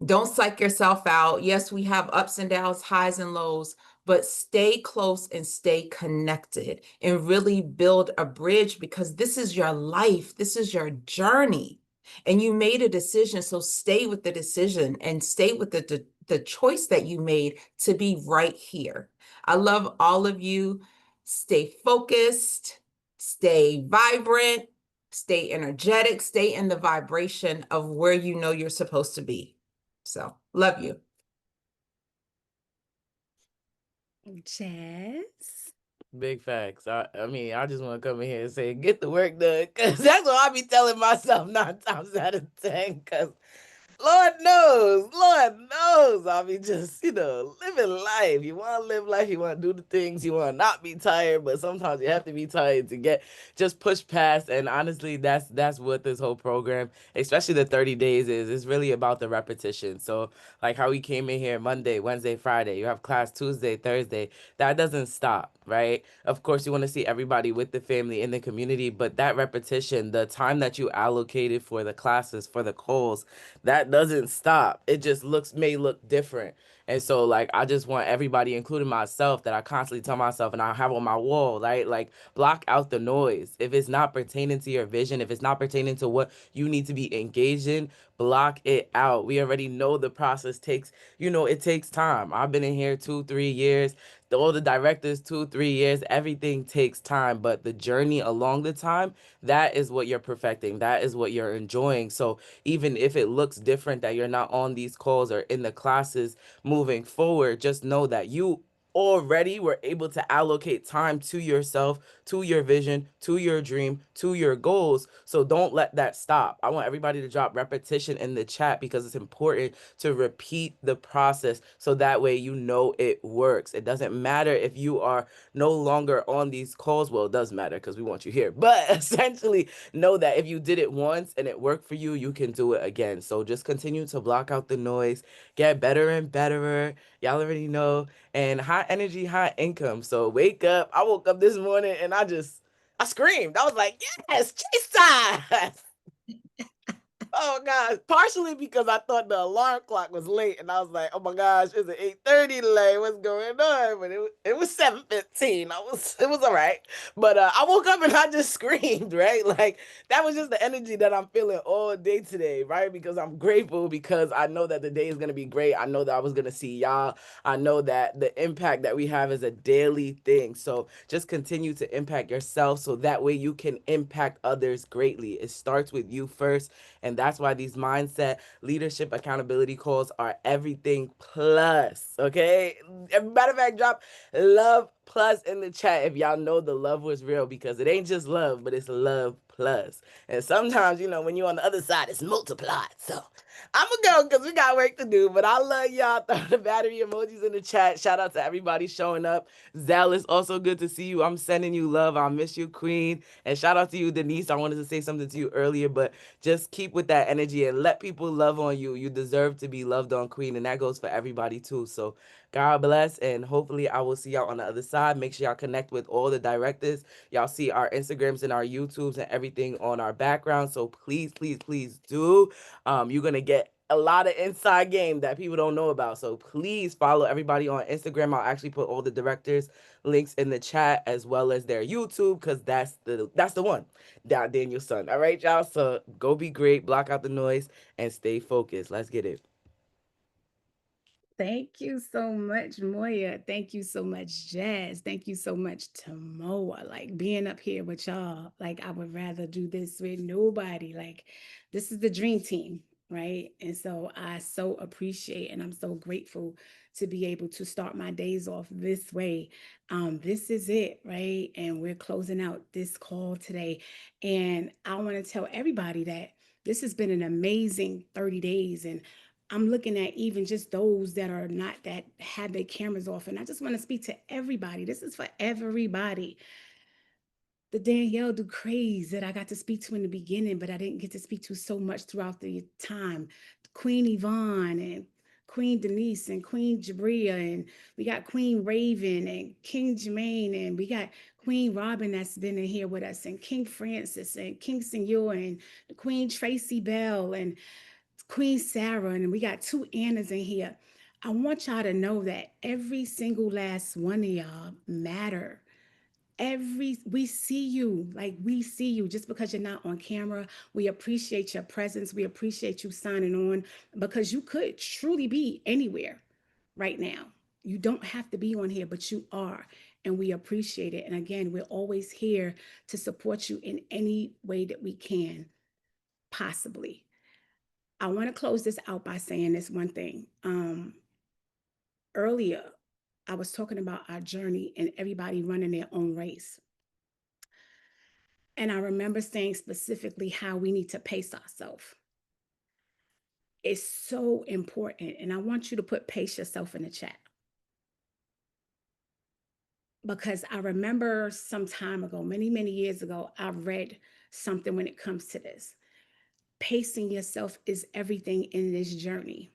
Don't psych yourself out. Yes, we have ups and downs, highs and lows, but stay close and stay connected and really build a bridge, because this is your life. This is your journey. And you made a decision. So stay with the decision and stay with the choice that you made to be right here. I love all of you. Stay focused, stay vibrant, stay energetic, stay in the vibration of where you know you're supposed to be. So, love you. Jazz. Big facts. I mean, I just want to come in here and say, get the work done, because that's what I be telling myself 9 times out of 10, because Lord knows, I'll be just, living life. You want to live life, you want to do the things, you want to not be tired, but sometimes you have to be tired to just push past. And honestly, that's what this whole program, especially the 30 days is. It's really about the repetition. So like how we came in here Monday, Wednesday, Friday, you have class Tuesday, Thursday, that doesn't stop, right? Of course, you want to see everybody with the family in the community, but that repetition, the time that you allocated for the classes, for the calls, that doesn't stop. It just may look different. And so like I just want everybody, including myself, that I constantly tell myself and I have on my wall, right? Like block out the noise. If it's not pertaining to your vision, if it's not pertaining to what you need to be engaged in, block it out. We already know the process takes, it takes time. I've been in here 2-3 years. All the directors 2-3 years, everything takes time, but the journey along the time, that is what you're perfecting. That is what you're enjoying. So even if it looks different that you're not on these calls or in the classes moving forward, just know that you already were able to allocate time to yourself, to your vision, to your dream, to your goals. So don't let that stop. I want everybody to drop repetition in the chat, because it's important to repeat the process so that way it works. It doesn't matter if you are no longer on these calls. Well, it does matter because we want you here. But essentially, know that if you did it once and it worked for you, you can do it again. So just continue to block out the noise, get better and betterer. Y'all already know. And high energy, high income. So wake up. I woke up this morning and I screamed. I was like, yes, chase time. Oh gosh, partially because I thought the alarm clock was late, and I was like, "Oh my gosh, it's at 8:30 late. What's going on?" But it was 7:15. It was all right. But I woke up and I just screamed, right? Like that was just the energy that I'm feeling all day today, right? Because I'm grateful, because I know that the day is gonna be great. I know that I was gonna see y'all. I know that the impact that we have is a daily thing. So just continue to impact yourself, so that way you can impact others greatly. It starts with you first. And that's why these mindset, leadership, accountability calls are everything plus, okay? Matter of fact, drop love plus in the chat if y'all know the love was real, because it ain't just love, but it's love plus. And sometimes, when you're on the other side, it's multiplied. So I'm gonna go because we got work to do, but I love y'all. Throw the battery emojis in the chat. Shout out to everybody showing up. Zealous, also good to see you. I'm sending you love. I miss you, Queen. And shout out to you, Denise. I wanted to say something to you earlier, but just keep with that energy and let people love on you. You deserve to be loved on, Queen, and that goes for everybody too. So God bless, and hopefully I will see y'all on the other side. Make sure y'all connect with all the directors. Y'all see our Instagrams and our YouTubes and everything on our background. So please, please, please do. You're going to get a lot of inside game that people don't know about. So please follow everybody on Instagram. I'll actually put all the directors links in the chat, as well as their YouTube, because that's the one. Daniel's son. All right, y'all. So go be great, block out the noise, and stay focused. Let's get it. Thank you so much, Moya. Thank you so much, Jazz. Thank you so much, Tamoa. Like being up here with y'all, like I would rather do this with nobody. Like this is the dream team, right? And so I so appreciate and I'm so grateful to be able to start my days off this way. This is it, right? And we're closing out this call today. And I want to tell everybody that this has been an amazing 30 days. And I'm looking at even just those that are not, that have their cameras off. And I just want to speak to everybody. This is for everybody. The Danielle Ducraze that I got to speak to in the beginning, but I didn't get to speak to so much throughout the time. Queen Yvonne and Queen Denise and Queen Jabria, and we got Queen Raven and King Jermaine, and we got Queen Robin that's been in here with us, and King Francis and King Senor and Queen Tracy Bell and Queen Sarah, and we got 2 Annas in here. I want y'all to know that every single last one of y'all matter. We see you, like we see you. Just because you're not on camera, we appreciate your presence. We appreciate you signing on, because you could truly be anywhere right now. You don't have to be on here, but you are, and we appreciate it. And again, we're always here to support you in any way that we can, possibly. I want to close this out by saying this one thing. Earlier, I was talking about our journey and everybody running their own race. And I remember saying specifically how we need to pace ourselves. It's so important. And I want you to pace yourself in the chat. Because I remember some time ago, many, many years ago, I read something when it comes to this. Pacing yourself is everything in this journey.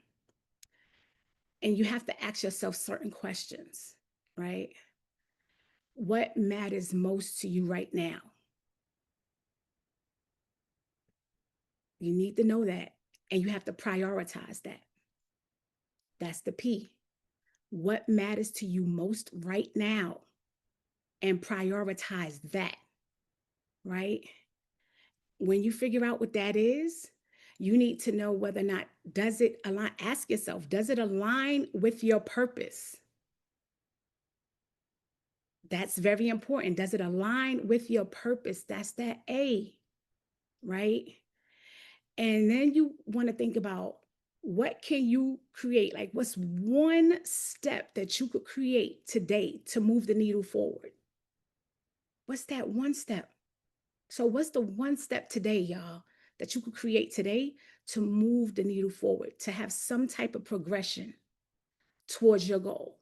And you have to ask yourself certain questions, right? What matters most to you right now? You need to know that, and you have to prioritize that. That's the P. What matters to you most right now? And prioritize that, right? When you figure out what that is, you need to know whether or not, does it align? Ask yourself, does it align with your purpose? That's very important. Does it align with your purpose? That's that A, right? And then you want to think about, what can you create? Like, what's one step that you could create today to move the needle forward? What's that one step? So what's the one step today, y'all, that you could create today to move the needle forward, to have some type of progression towards your goal?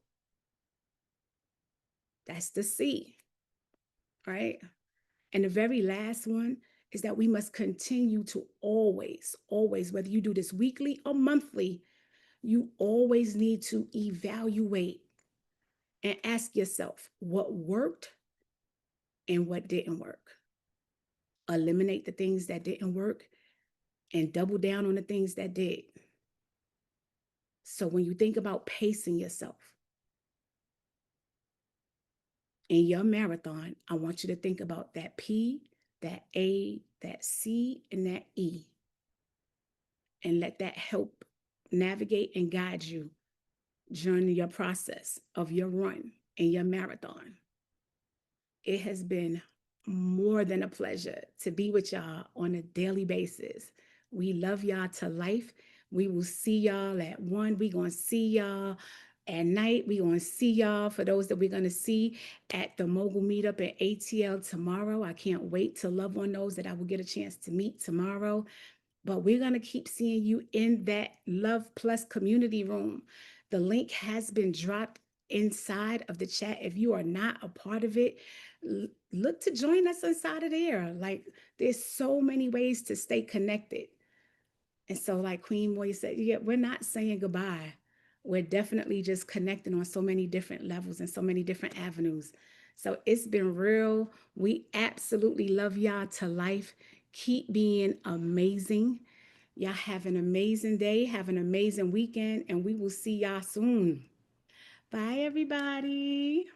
That's the C, right? And the very last one is that we must continue to always, whether you do this weekly or monthly, you always need to evaluate and ask yourself what worked and what didn't work. Eliminate the things that didn't work and double down on the things that did. So when you think about pacing yourself in your marathon, I want you to think about that P, that A, that C, and that E. And let that help navigate and guide you during your process of your run and your marathon. It has been more than a pleasure to be with y'all on a daily basis. We love y'all to life. We will see y'all at 1. We're going to see y'all at night. We're going to see y'all, for those that we're going to see at the Mogul Meetup at ATL tomorrow. I can't wait to love on those that I will get a chance to meet tomorrow. But we're going to keep seeing you in that Love Plus community room. The link has been dropped inside of the chat. If you are not a part of it, look to join us inside of there. Like, there's so many ways to stay connected. And so, like Queen Moya said, yeah, we're not saying goodbye. We're definitely just connecting on so many different levels and so many different avenues. So it's been real. We absolutely love y'all to life. Keep being amazing. Y'all have an amazing day. Have an amazing weekend. And we will see y'all soon. Bye, everybody.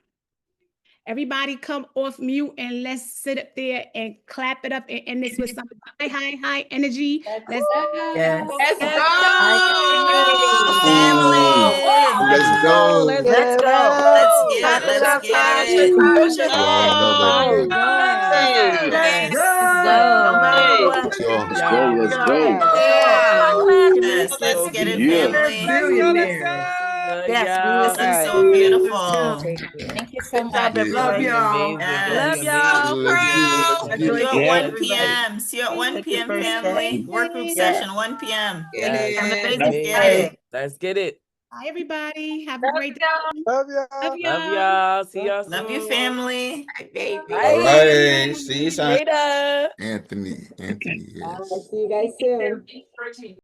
Everybody come off mute and let's sit up there and clap it up and end this with some high energy. Let's go. Yes. Let's Let's go. Family. Let's go. Let's Let's go. get it. Let's get Push it. your Y'all head. love Fire. Yes. Let's No matter go. what. y'all. Let's go. Let's Go go. ahead. Yeah. Yes, let's get it, Yeah. family. Billionaires. Yes, this All is right. so beautiful. Take care. Thank you so Good job, much. Yeah. everybody. Love y'all. Yes. Amazing. So Let's get it. Let's proud. get See you it. at Yeah. 1 p.m. See you at 1 Take your p.m. first step. family. Work group session, 1 p.m. Yes. It Let's is. get it. Let's get it. Bye, everybody. Have a great day. Love y'all. Love Love y'all. y'all. See y'all soon. Love you, family. Bye, baby. All Bye. right. See you, Later. Anthony. Yes. See you guys soon.